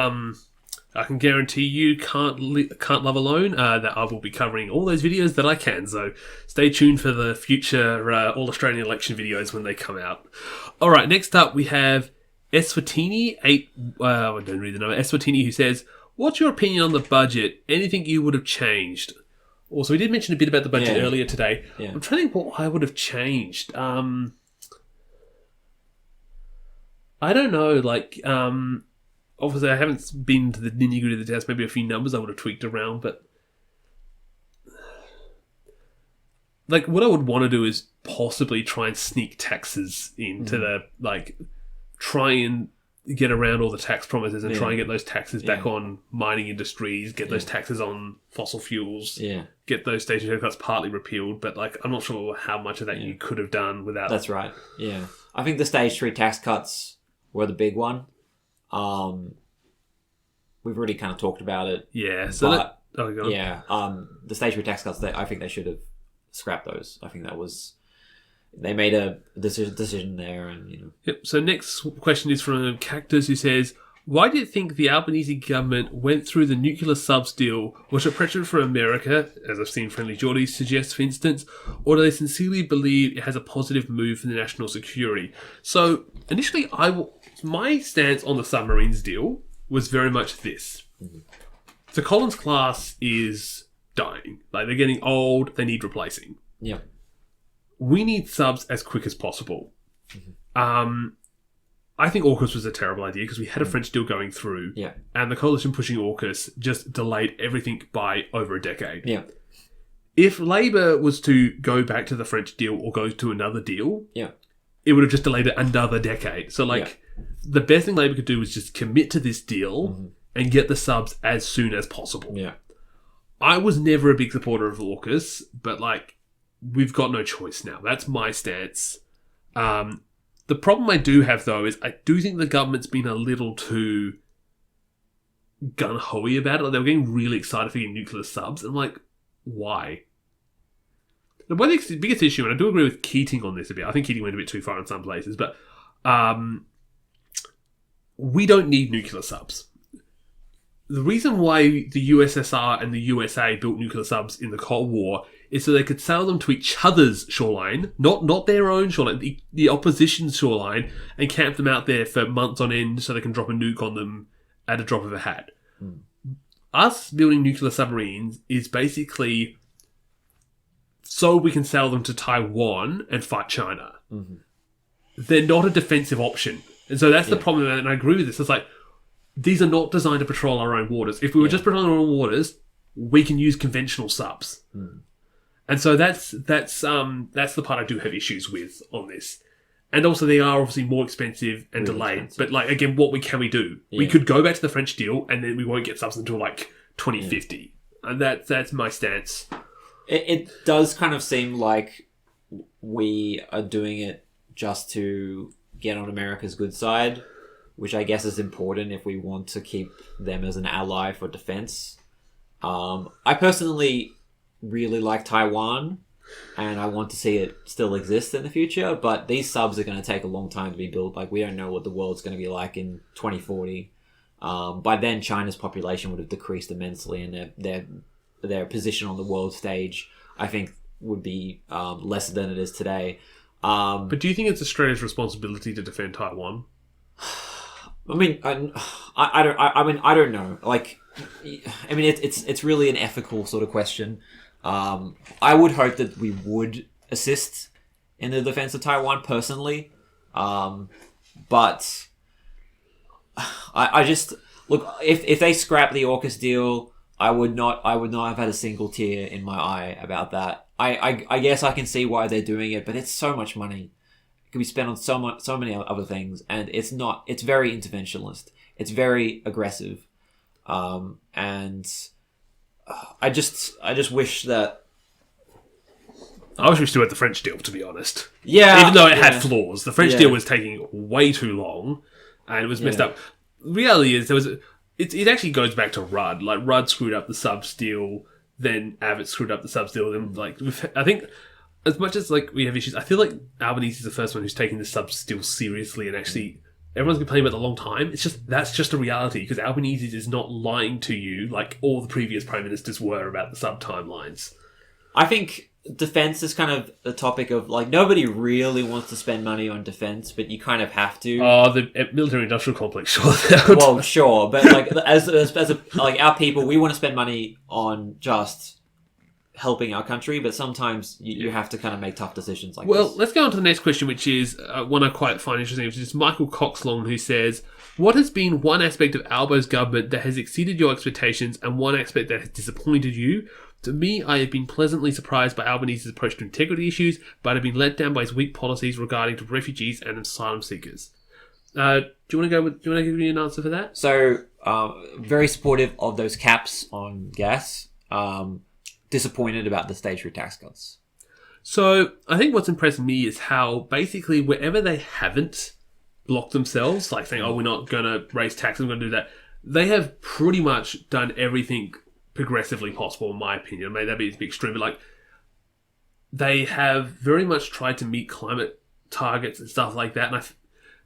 I can guarantee you can't love alone that I will be covering all those videos that I can. So stay tuned for the future All Australian election videos when they come out. All right, next up we have Eswatini I don't read the number. Eswatini, who says, "What's your opinion on the budget? Anything you would have changed?" Also, we did mention a bit about the budget earlier today. Yeah. I'm trying to think what I would have changed. I don't know, like. Obviously, I haven't been to the nitty-gritty of the details. Maybe a few numbers I would have tweaked around, but like what I would want to do is possibly try and sneak taxes into try and get around all the tax promises and try and get those taxes back on mining industries, get those taxes on fossil fuels, get those station haircuts partly repealed. But like, I'm not sure how much of that you could have done without. That's right. Yeah, I think the stage 3 tax cuts were the big one. We've already kind of talked about it. Yeah. So the stage 3 tax cuts, I think they should have scrapped those. I think they made a decision there, and Yep. So next question is from Cactus, who says, "Why do you think the Albanese government went through the nuclear subs deal? Was it pressure from America, as I've seen Friendly Geordie suggest, for instance, or do they sincerely believe it has a positive move for the national security?" So initially, my stance on the submarines deal was very much this. The Collins class is dying. Like, they're getting old, they need replacing. Yeah. We need subs as quick as possible. I think AUKUS was a terrible idea because we had a French deal going through, and the coalition pushing AUKUS just delayed everything by over a decade. Yeah. If Labor was to go back to the French deal or go to another deal, it would have just delayed it another decade. So, the best thing Labor could do was just commit to this deal and get the subs as soon as possible. Yeah. I was never a big supporter of AUKUS, but, we've got no choice now. That's my stance. The problem I do have, though, is I do think the government's been a little too gun-ho-y about it. They were getting really excited for getting nuclear subs. And why? The biggest issue, and I do agree with Keating on this a bit, I think Keating went a bit too far in some places, but we don't need nuclear subs. The reason why the USSR and the USA built nuclear subs in the Cold War is so they could sail them to each other's shoreline, not their own shoreline, the opposition's shoreline, and camp them out there for months on end so they can drop a nuke on them at a drop of a hat. Us building nuclear submarines is basically so we can sail them to Taiwan and fight China. They're not a defensive option. And so that's the problem, and I agree with this. It's like, these are not designed to patrol our own waters. If we were just patrolling our own waters, we can use conventional subs. And so that's the part I do have issues with on this. And also, they are obviously more expensive and really delayed. Expensive. But, like, again, what can we do? Yeah. We could go back to the French deal, and then we won't get subs until, like, 2050. And that's my stance. It does kind of seem like we are doing it just to get on America's good side, which I guess is important if we want to keep them as an ally for defense. I personally really like Taiwan, and I want to see it still exist in the future, but these subs are going to take a long time to be built. Like, we don't know what the world's going to be like in 2040. By then, China's population would have decreased immensely, and their position on the world stage, I think, would be less than it is today. But do you think it's Australia's responsibility to defend Taiwan? I mean, I don't know. Like, I mean, it's really an ethical sort of question. I would hope that we would assist in the defense of Taiwan personally, but I just look, if they scrap the AUKUS deal, I would not have had a single tear in my eye about that. I guess I can see why they're doing it, but it's so much money. It can be spent on so many other things, and it's very interventionist. It's very aggressive, and I just wish that. I wish we still had the French deal, to be honest. Yeah, even though it had flaws, the French deal was taking way too long, and it was messed up. The reality is it actually goes back to Rudd. Like, Rudd screwed up the subs deal, then Abbott screwed up the subs deal. Then, like, I think, as much as, like, we have issues, I feel like Albanese is the first one who's taking the subs deal seriously, and actually everyone's been playing about it a long time. That's just a reality, because Albanese is not lying to you like all the previous prime ministers were about the sub timelines. I think defense is kind of the topic of, like, nobody really wants to spend money on defense, but you kind of have to. Oh, the military-industrial complex, sure. Well, sure, but, like, as like, our people, we want to spend money on just helping our country, but sometimes you have to kind of make tough decisions like this. Well, let's go on to the next question, which is one I quite find interesting, which is Michael Coxlong, who says, what has been one aspect of Albo's government that has exceeded your expectations and one aspect that has disappointed you? To me, I have been pleasantly surprised by Albanese's approach to integrity issues, but have been let down by his weak policies regarding to refugees and asylum seekers. Do you want to give me an answer for that? So, very supportive of those caps on gas. Disappointed about the stage 3 tax cuts. So, I think what's impressed me is how basically wherever they haven't blocked themselves, like saying, oh, we're not going to raise taxes, we're going to do that, they have pretty much done everything progressively possible, in my opinion. Maybe that'd be a bit extreme, but, like, they have very much tried to meet climate targets and stuff like that, and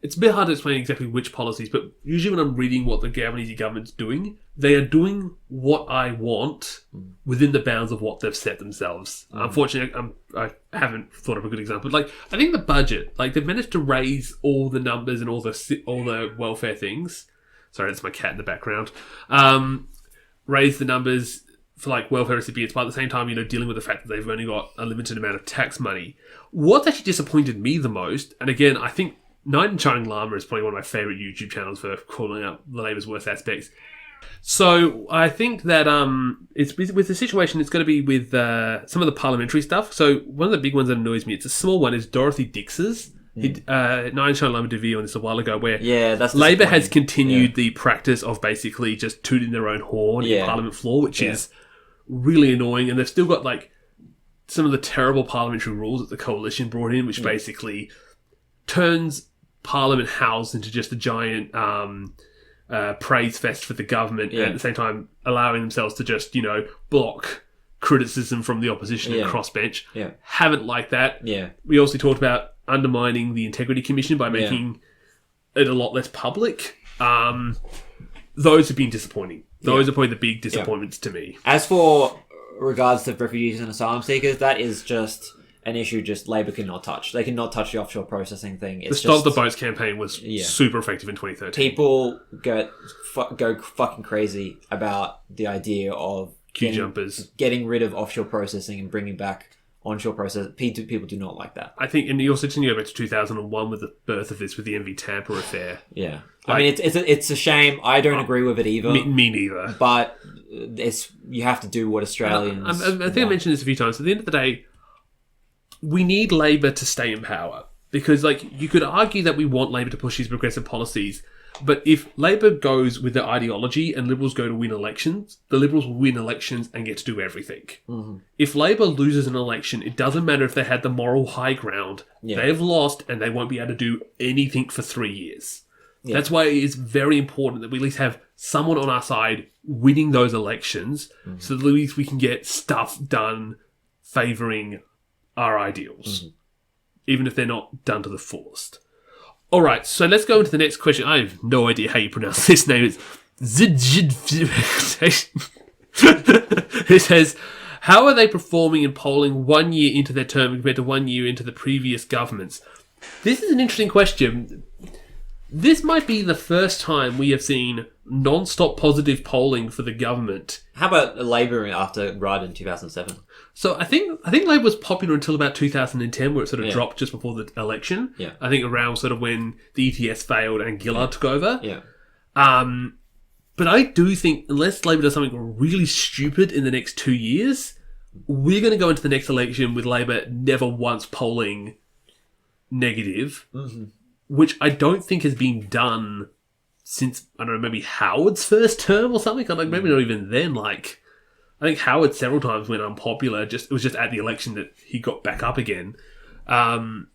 it's a bit hard to explain exactly which policies, but usually when I'm reading what the Albanese government's doing, they are doing what I want within the bounds of what they've set themselves. Unfortunately, I haven't thought of a good example. Like, I think the budget, like, they've managed to raise all the numbers and all the welfare things. Sorry, that's my cat in the background. Raise the numbers for, like, welfare recipients, but at the same time, dealing with the fact that they've only got a limited amount of tax money. What's actually disappointed me the most, and again, I think Knight in Shining Llama is probably one of my favourite YouTube channels for calling out the Labour's worst aspects. So I think that it's with the situation, it's going to be with some of the parliamentary stuff. So one of the big ones that annoys me, it's a small one, is Dorothy Dix's. Knight in Shining Llama did a video on this a while ago where Labour has continued the practice of basically just tooting their own horn in Parliament floor, which is really annoying. And they've still got, like, some of the terrible parliamentary rules that the coalition brought in, which basically turns Parliament House into just a giant praise fest for the government, and at the same time allowing themselves to just, block criticism from the opposition and crossbench. Haven't liked that. We also talked about undermining the Integrity Commission by making it a lot less public. Those have been disappointing. Those are probably the big disappointments to me. As for regards to refugees and asylum seekers, that is just an issue just Labor cannot touch. They cannot touch the offshore processing thing. It's the Stop the Boats campaign was super effective in 2013. People go fucking crazy about the idea of getting rid of offshore processing and bringing back onshore process. People do not like that. I think, and you also continue to go back to 2001 with the birth of this, with the MV Tampa affair. Yeah. I mean, it's a shame. I don't agree with it either. Me neither. But you have to do what Australians I think I mentioned this a few times. At the end of the day, we need Labor to stay in power. Because, you could argue that we want Labor to push these progressive policies, but if Labor goes with their ideology and Liberals go to win elections, the Liberals will win elections and get to do everything. Mm-hmm. If Labor loses an election, it doesn't matter if they had the moral high ground. Yeah. They've lost and they won't be able to do anything for 3 years. Yeah. That's why it is very important that we at least have someone on our side winning those elections, so that at least we can get stuff done favouring our ideals, even if they're not done to the fullest. All right, so let's go into the next question. I have no idea how you pronounce this name. It's It says, how are they performing in polling 1 year into their term compared to 1 year into the previous governments? This is an interesting question. This might be the first time we have seen non-stop positive polling for the government. How about Labor after Rudd in 2007? So I think Labor was popular until about 2010, where it sort of dropped just before the election. Yeah. I think around sort of when the ETS failed and Gillard took over. Yeah. But I do think unless Labor does something really stupid in the next 2 years, we're going to go into the next election with Labor never once polling negative, which I don't think has been done since, I don't know, maybe Howard's first term or something. Maybe not even then. I think Howard several times went unpopular. It was just at the election that he got back up again. But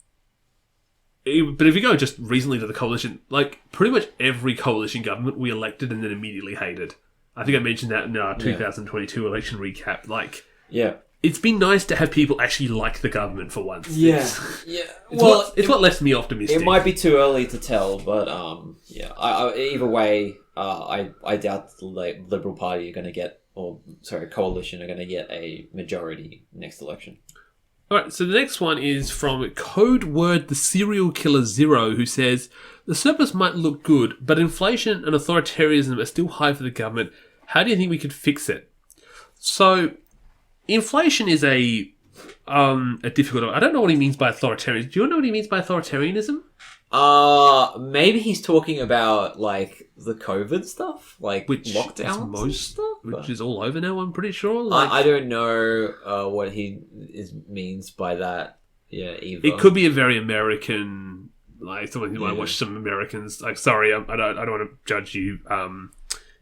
if you go just recently to the coalition, pretty much every coalition government we elected and then immediately hated. I think I mentioned that in our 2022 election recap. It's been nice to have people actually like the government for once. Yeah. It's what left me optimistic. It might be too early to tell, but either way, I doubt the Liberal Party are going to get, coalition are going to get a majority next election. All right, so the next one is from code word the serial killer Zero, who says, the surplus might look good, but inflation and authoritarianism are still high for the government. How do you think we could fix it? So, inflation is a difficult... I don't know what he means by authoritarianism. Do you know what he means by authoritarianism? Maybe he's talking about, the COVID stuff? Which lockdowns stuff? Which is all over now, I'm pretty sure. I don't know what he means by that, either. It could be a very American... someone who might watch some Americans... sorry, I don't want to judge you,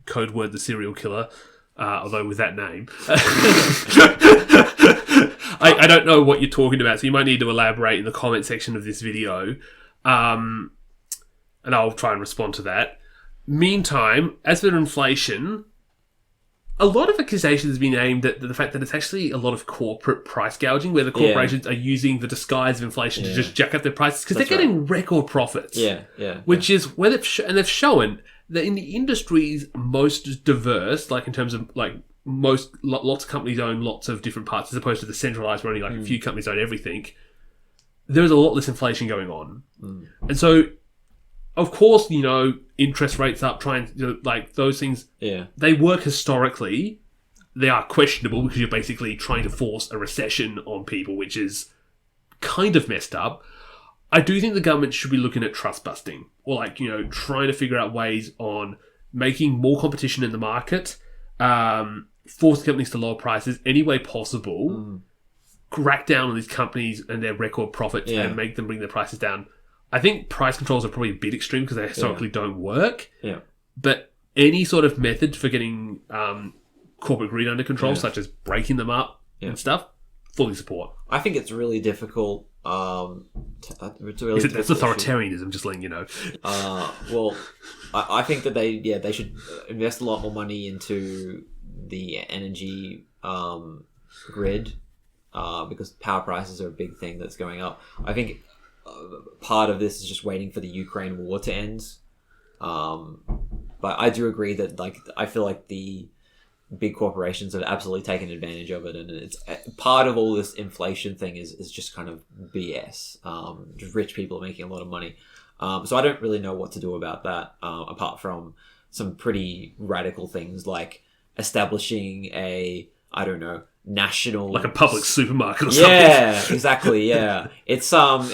code word the serial killer, although with that name. I don't know what you're talking about, so you might need to elaborate in the comment section of this video. And I'll try and respond to that. Meantime, as for inflation, a lot of accusations have been aimed at the fact that it's actually a lot of corporate price gouging, where the corporations are using the disguise of inflation to just jack up their prices because they're getting record profits. Which is where they've shown that in the industries most diverse, in terms of lots of companies own lots of different parts, as opposed to the centralized where only a few companies own everything. There's a lot less inflation going on. And so, of course, interest rates up, those things, they work historically. They are questionable because you're basically trying to force a recession on people, which is kind of messed up. I do think the government should be looking at trust busting or trying to figure out ways on making more competition in the market, force companies to lower prices any way possible, crack down on these companies and their record profits and make them bring their prices down. I think price controls are probably a bit extreme because they historically don't work. But any sort of method for getting corporate greed under control, such as breaking them up and stuff, fully support. I think it's really difficult. That's authoritarianism, just letting you know. I think that they should invest a lot more money into the energy grid because power prices are a big thing that's going up. I think part of this is just waiting for the Ukraine war to end But I do agree that like I feel like the big corporations have absolutely taken advantage of it, and it's part of all this inflation thing is just kind of BS. Just rich people making a lot of money. So I don't really know what to do about that, apart from some pretty radical things like establishing a, I don't know, national, like a public supermarket or something. Yeah, exactly. Yeah, it's tough.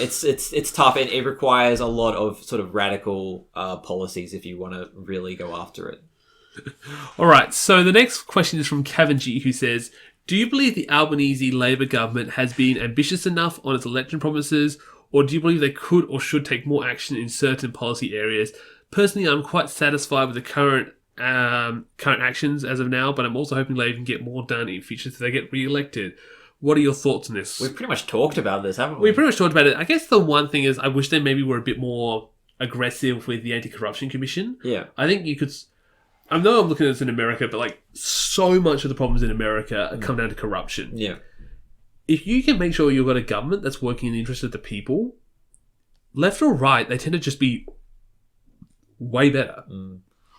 It requires a lot of sort of radical policies if you want to really go after it. All right. So the next question is from Kevin G, who says, "Do you believe the Albanese Labor government has been ambitious enough on its election promises, or do you believe they could or should take more action in certain policy areas? Personally, I'm quite satisfied with the current actions as of now, but I'm also hoping Labor can get more done in future if they get re-elected." What are your thoughts on this? We've pretty much talked about this, haven't we? We pretty much talked about it. I guess the one thing is I wish they maybe were a bit more aggressive with the Anti-Corruption Commission. Yeah. I think you could... I know I'm looking at this in America, but like so much of the problems in America come down to corruption. Yeah. If you can make sure you've got a government that's working in the interest of the people, left or right, they tend to just be way better.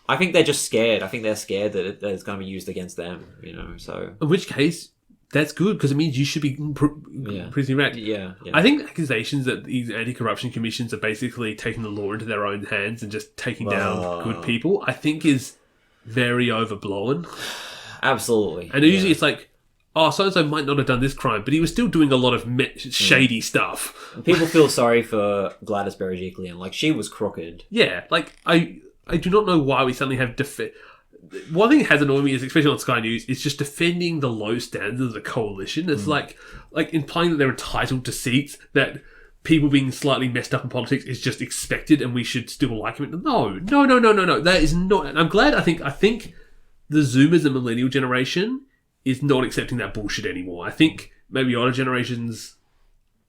I think they're just scared. I think they're scared that it's going to be used against them, so... In which case, that's good, because it means you should be pretty right. Yeah. I think accusations that these anti-corruption commissions are basically taking the law into their own hands and just taking down good people, I think is very overblown. Absolutely. And usually it's like, oh, so-and-so might not have done this crime, but he was still doing a lot of shady stuff. People feel sorry for Gladys Berejiklian. Like, she was crooked. Yeah, like, I do not know why we suddenly have... One thing that has annoyed me is, especially on Sky News, is just defending the low standards of the coalition. It's like implying that they're entitled to seats, that people being slightly messed up in politics is just expected and we should still like them. No. That is not... And I'm glad, I think the Zoomers and millennial generation is not accepting that bullshit anymore. I think maybe older generations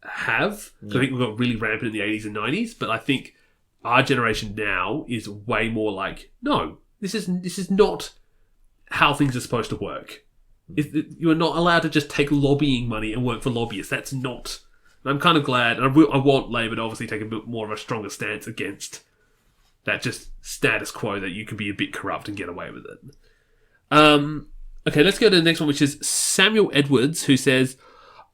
have. So I think we got really rampant in the 80s and 90s, but I think our generation now is way more like, no, this is not how things are supposed to work. You are not allowed to just take lobbying money and work for lobbyists. That's not... And I'm kind of glad, and I want Labor to obviously take a bit more of a stronger stance against that just status quo that you can be a bit corrupt and get away with it. Okay, let's go to the next one, which is Samuel Edwards, who says,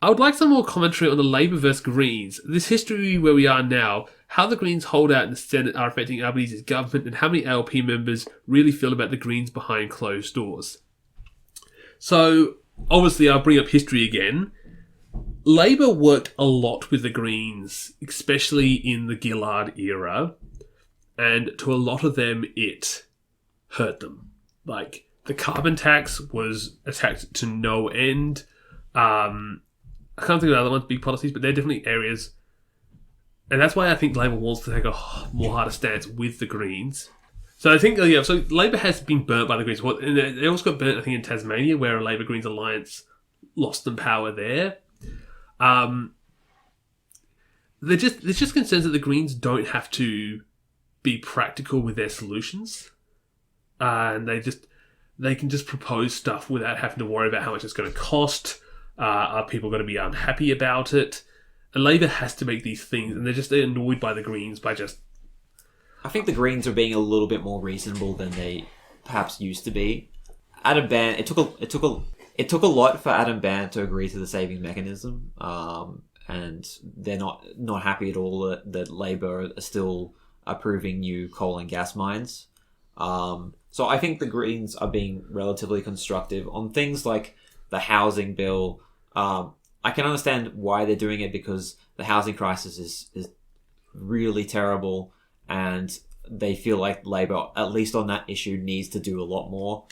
"I would like some more commentary on the Labour versus Greens. This history where we are now, how the Greens hold out in the Senate are affecting Albanese's government, and how many ALP members really feel about the Greens behind closed doors." So, obviously, I'll bring up history again. Labor worked a lot with the Greens, especially in the Gillard era, and to a lot of them, it hurt them. Like, the carbon tax was attacked to no end. I can't think of the other ones, big policies, but they're definitely areas. And that's why I think Labor wants to take a more harder stance with the Greens. So I think, so Labor has been burnt by the Greens. And they also got burnt, I think, in Tasmania, where a Labor-Greens alliance lost them power there. There's just concerns that the Greens don't have to be practical with their solutions. And they can just propose stuff without having to worry about how much it's going to cost. Are people going to be unhappy about it? And Labor has to make these things, and they're annoyed by the Greens by just... I think the Greens are being a little bit more reasonable than they perhaps used to be. Adam Ban, it took a lot for Adam Ban to agree to the saving mechanism, and they're not happy at all that Labor are still approving new coal and gas mines. So I think the Greens are being relatively constructive on things like the housing bill. I can understand why they're doing it, because the housing crisis is really terrible, and they feel like Labor, at least on that issue, needs to do a lot more.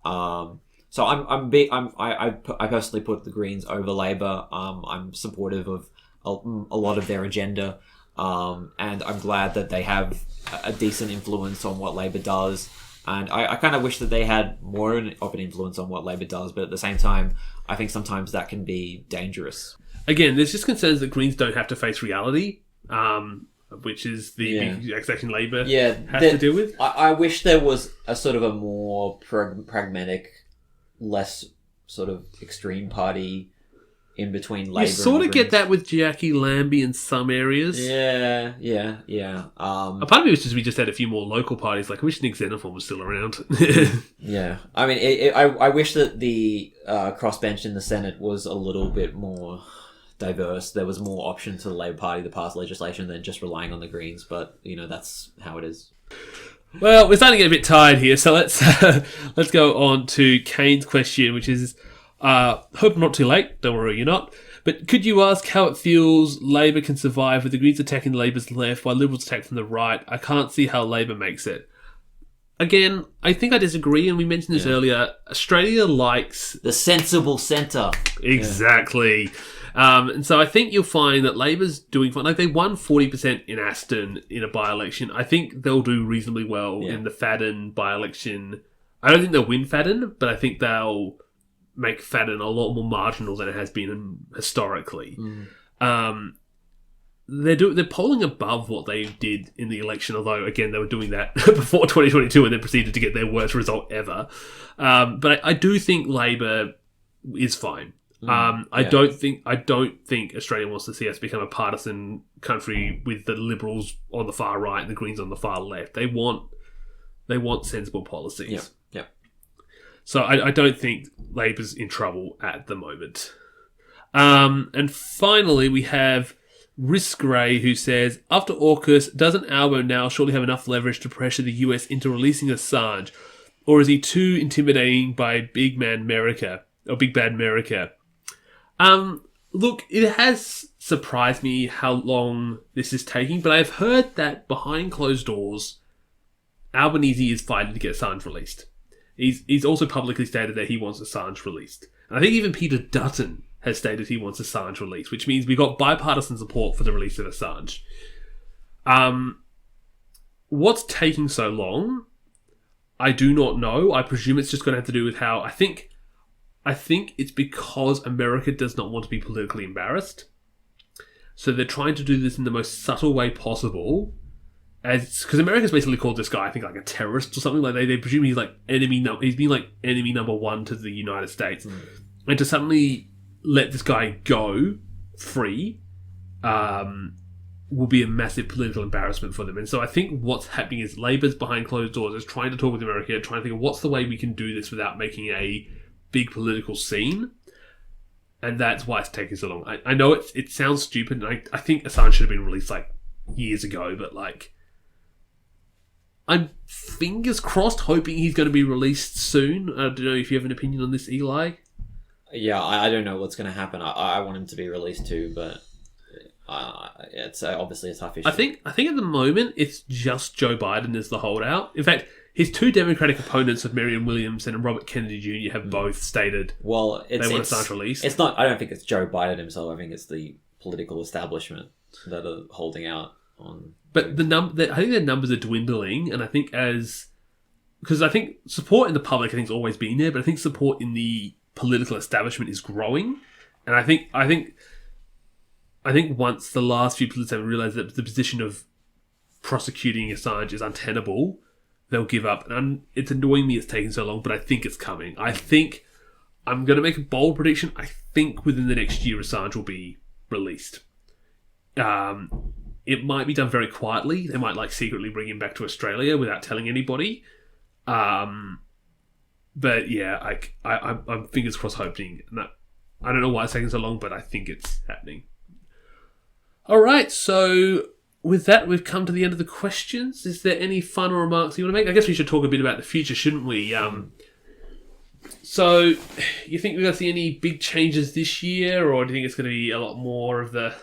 So I personally put the Greens over Labor. I'm supportive of a lot of their agenda, and I'm glad that they have a decent influence on what Labor does. And I kind of wish that they had more of an influence on what Labor does, but at the same time, I think sometimes that can be dangerous. Again, there's just concerns that Greens don't have to face reality, which is the big accusation Labor has to deal with. I wish there was a sort of a more pragmatic, less sort of extreme party in between Labour. You sort and of the get Greens. that with Jackie Lambie in some areas. Yeah. A part of me was just we just had a few more local parties. Like, I wish Nick Xenophon was still around. Yeah. I mean, I wish that the crossbench in the Senate was a little bit more diverse. There was more option to the Labour Party to pass legislation than just relying on the Greens. But, that's how it is. Well, we're starting to get a bit tired here, so let's go on to Kane's question, which is, hope I'm not too late. Don't worry, you're not. But could you ask how it feels Labour can survive with the Greens attacking Labour's left while Liberals attack from the right? I can't see how Labour makes it. Again, I think I disagree, and we mentioned this earlier. Australia likes... the sensible centre. Exactly. And so I think you'll find that Labour's doing fine. Like, they won 40% in Aston in a by-election. I think they'll do reasonably well in the Fadden by-election. I don't think they'll win Fadden, but I think they'll make Fadden a lot more marginal than it has been historically. They're polling above what they did in the election, although, again, they were doing that before 2022 and then proceeded to get their worst result ever. But I do think Labour is fine. I don't think Australia wants to see us become a partisan country with the Liberals on the far right and the Greens on the far left. They want sensible policies. Yeah. So I don't think Labor's in trouble at the moment. And finally, we have Risk Ray, who says, after AUKUS, doesn't Albo now surely have enough leverage to pressure the US into releasing Assange? Or is he too intimidating by Big Bad America? Look, it has surprised me how long this is taking, but I've heard that behind closed doors, Albanese is fighting to get Assange released. He's also publicly stated that he wants Assange released. And I think even Peter Dutton has stated he wants Assange released, which means we got bipartisan support for the release of Assange. What's taking so long? I do not know. I presume it's just going to have to do with how... I think it's because America does not want to be politically embarrassed. So they're trying to do this in the most subtle way possible. Because America's basically called this guy, I think, like a terrorist or something. Like they presume he's like he's been like enemy number one to the United States. And to suddenly let this guy go free will be a massive political embarrassment for them. And so I think what's happening is Labour's behind closed doors is trying to talk with America, trying to think of what's the way we can do this without making a big political scene. And that's why it's taking so long. I know it sounds stupid, and I think Assange should have been released like years ago, but like I'm fingers crossed hoping he's going to be released soon. I don't know if you have an opinion on this, Eli. Yeah, I don't know what's going to happen. I want him to be released too, but it's obviously a tough issue. I think at the moment it's just Joe Biden is the holdout. In fact, his two Democratic opponents of Marianne Williamson and Robert Kennedy Jr. have both stated they want Assange released. It's not. I don't think it's Joe Biden himself. I think it's the political establishment that are holding out on. But I think their numbers are dwindling, and I think because I think support in the public I think has always been there, but I think support in the political establishment is growing, and I think once the last few politicians have realised that the position of prosecuting Assange is untenable, they'll give up. And it's annoying me it's taking so long, but I think it's coming. I think I'm going to make a bold prediction. I think within the next year Assange will be released. It might be done very quietly. They might like secretly bring him back to Australia without telling anybody. But yeah, I'm fingers crossed hoping. I don't know why it's taking so long, but I think it's happening. All right, so with that, we've come to the end of the questions. Is there any final remarks you want to make? I guess we should talk a bit about the future, shouldn't we? So, you think we're going to see any big changes this year, or do you think it's going to be a lot more of the...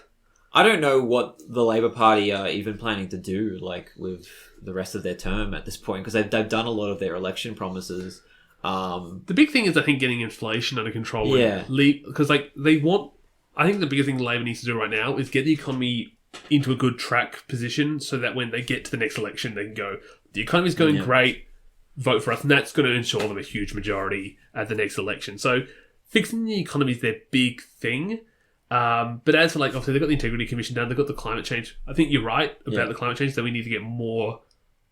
I don't know what the Labor Party are even planning to do, like, with the rest of their term at this point, because they've done a lot of their election promises. The big thing is, I think, getting inflation under control. Yeah. Because, like, they want... I think the biggest thing Labor needs to do right now is get the economy into a good track position so that when they get to the next election, they can go, the economy's going great, vote for us. And that's going to ensure them a huge majority at the next election. So fixing the economy is their big thing. But as for, like, obviously they've got the Integrity Commission done, they've got the climate change. I think you're right about the climate change, that we need to get more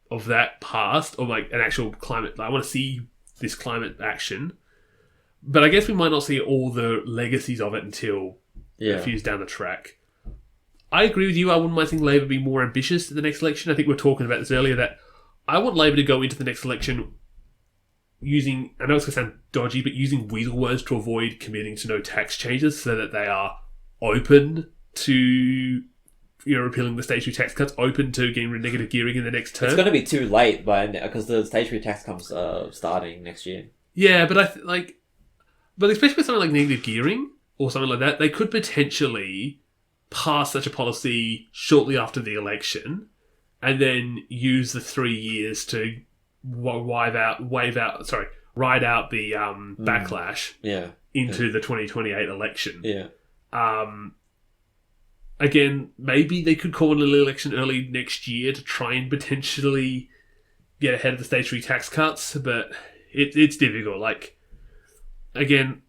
of that passed, or like an actual climate. I want to see this climate action. But I guess we might not see all the legacies of it until a few years down the track. I agree with you. I wouldn't mind seeing Labor be more ambitious at the next election. I think we were talking about this earlier, that I want Labor to go into the next election using, I know it's going to sound dodgy, but using weasel words to avoid committing to no tax changes so that they are open to repealing the stage 2 tax cuts, open to getting rid of negative gearing in the next term. It's going to be too late because the stage 3 tax comes starting next year. Yeah, but but especially with something like negative gearing or something like that, they could potentially pass such a policy shortly after the election and then use the 3 years to ride out the backlash into the 2028 election. Yeah. Again, maybe they could call an election early next year to try and potentially get ahead of the stage 3 tax cuts, but it's difficult. Like, again,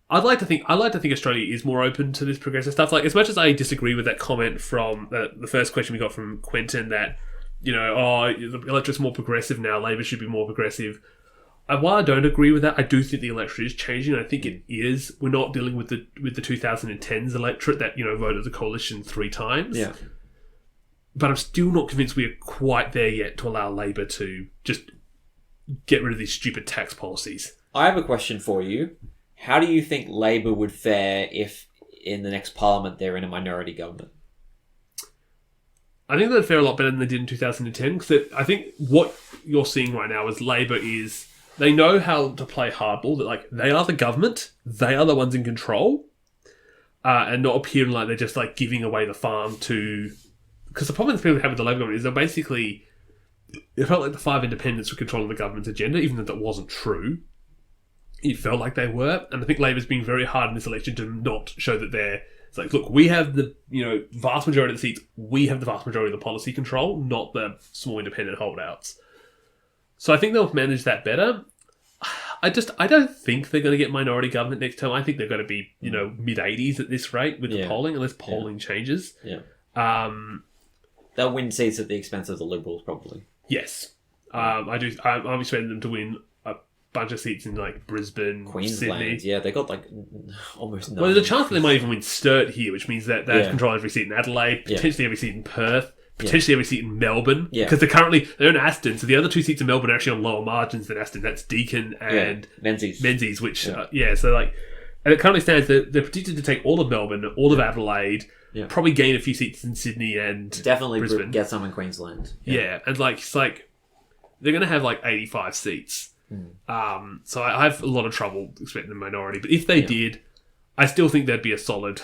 I'd like to think Australia is more open to this progressive stuff. Like, as much as I disagree with that comment from the first question we got from Quentin that, the electorate's more progressive now, Labor should be more progressive. While I don't agree with that, I do think the electorate is changing. I think it is. We're not dealing with the 2010s electorate that voted the coalition 3 times. Yeah. But I'm still not convinced we are quite there yet to allow Labor to just get rid of these stupid tax policies. I have a question for you. How do you think Labor would fare if in the next parliament they're in a minority government? I think they'd fare a lot better than they did in 2010, because I think what you're seeing right now is Labor is... They know how to play hardball, that they are the government, they are the ones in control, and not appearing like they're just giving away the farm to... Because the problem that people have with the Labor government is they're basically... It felt like the 5 independents were controlling the government's agenda, even though that wasn't true. It felt like they were, and I think Labor's been very hard in this election to not show that they're... It's like, look, we have the vast majority of the seats, we have the vast majority of the policy control, not the small independent holdouts. So I think they'll manage that better. I don't think they're going to get minority government next time. I think they're going to be, mid-80s at this rate with the polling, unless polling changes. Yeah. They'll win seats at the expense of the Liberals, probably. Yes. I'm expecting them to win a bunch of seats in Brisbane, Queensland. Sydney. Yeah, they got almost none. Well, there's a chance that they might even win Sturt here, which means that they control every seat in Adelaide, potentially every seat in Perth, potentially every seat in Melbourne. Because they're in Aston, so the other 2 seats in Melbourne are actually on lower margins than Aston. That's Deakin and Menzies, which and it currently stands that they're predicted to take all of Melbourne, all of Adelaide, probably gain a few seats in Sydney and definitely Brisbane. Get some in Queensland. Yeah, and they're going to have 85 seats. So I have a lot of trouble expecting a minority, but if they did, I still think they'd be a solid...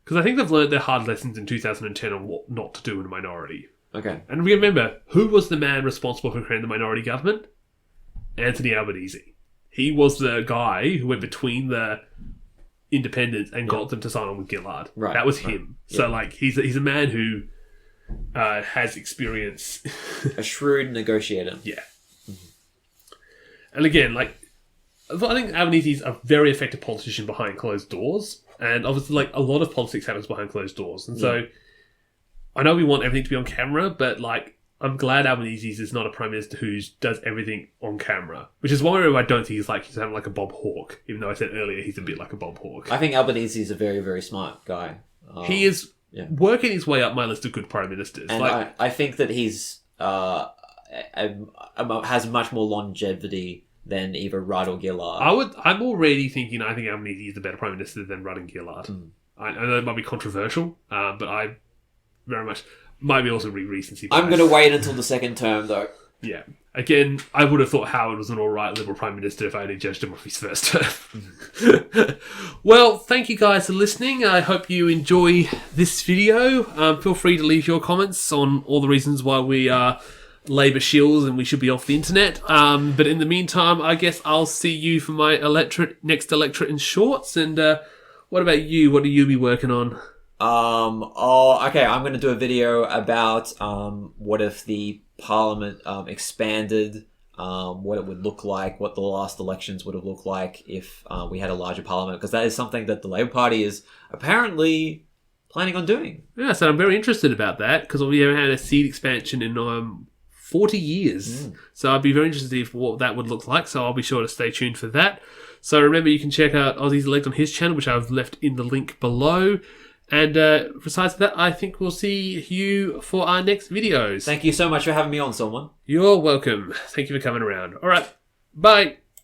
Because I think they've learned their hard lessons in 2010 on what not to do in a minority. Okay. And remember, who was the man responsible for creating the minority government? Anthony Albanese. He was the guy who went between the independents and got them to sign on with Gillard. Right. That was him. So he's a man who has experience. A shrewd negotiator. Yeah. And again, I think Albanese is a very effective politician behind closed doors. And obviously, a lot of politics happens behind closed doors. And so, I know we want everything to be on camera, but, I'm glad Albanese is not a Prime Minister who does everything on camera. Which is why I don't think he's having a Bob Hawke. Even though I said earlier he's a bit like a Bob Hawke. I think Albanese is a very, very smart guy. He is working his way up my list of good Prime Ministers. And I think that he's has much more longevity than either Rudd or Gillard. I'm already thinking I think Albanese is a better Prime Minister than Rudd and Gillard. I know it might be controversial, but I very much might be also recency bias. I'm going to wait until the second term, though. Yeah. Again, I would have thought Howard was an alright Liberal Prime Minister if I only judged him off his first term. Well, thank you guys for listening. I hope you enjoy this video. Feel free to leave your comments on all the reasons why we are Labour shills and we should be off the internet. But in the meantime, I guess I'll see you for my next electorate in shorts. And what about you? What do you be working on? Okay, I'm going to do a video about what if the Parliament expanded, what it would look like, what the last elections would have looked like if we had a larger Parliament, because that is something that the Labour Party is apparently planning on doing. Yeah, so I'm very interested about that, because we haven't had a seat expansion in 40 years. So I'd be very interested to see what that would look like. So I'll be sure to stay tuned for that. So remember, you can check out AussiesElect on his channel, which I've left in the link below. And besides that, I think we'll see you for our next videos. Thank you so much for having me on, Sormon. You're welcome. Thank you for coming around. All right. Bye.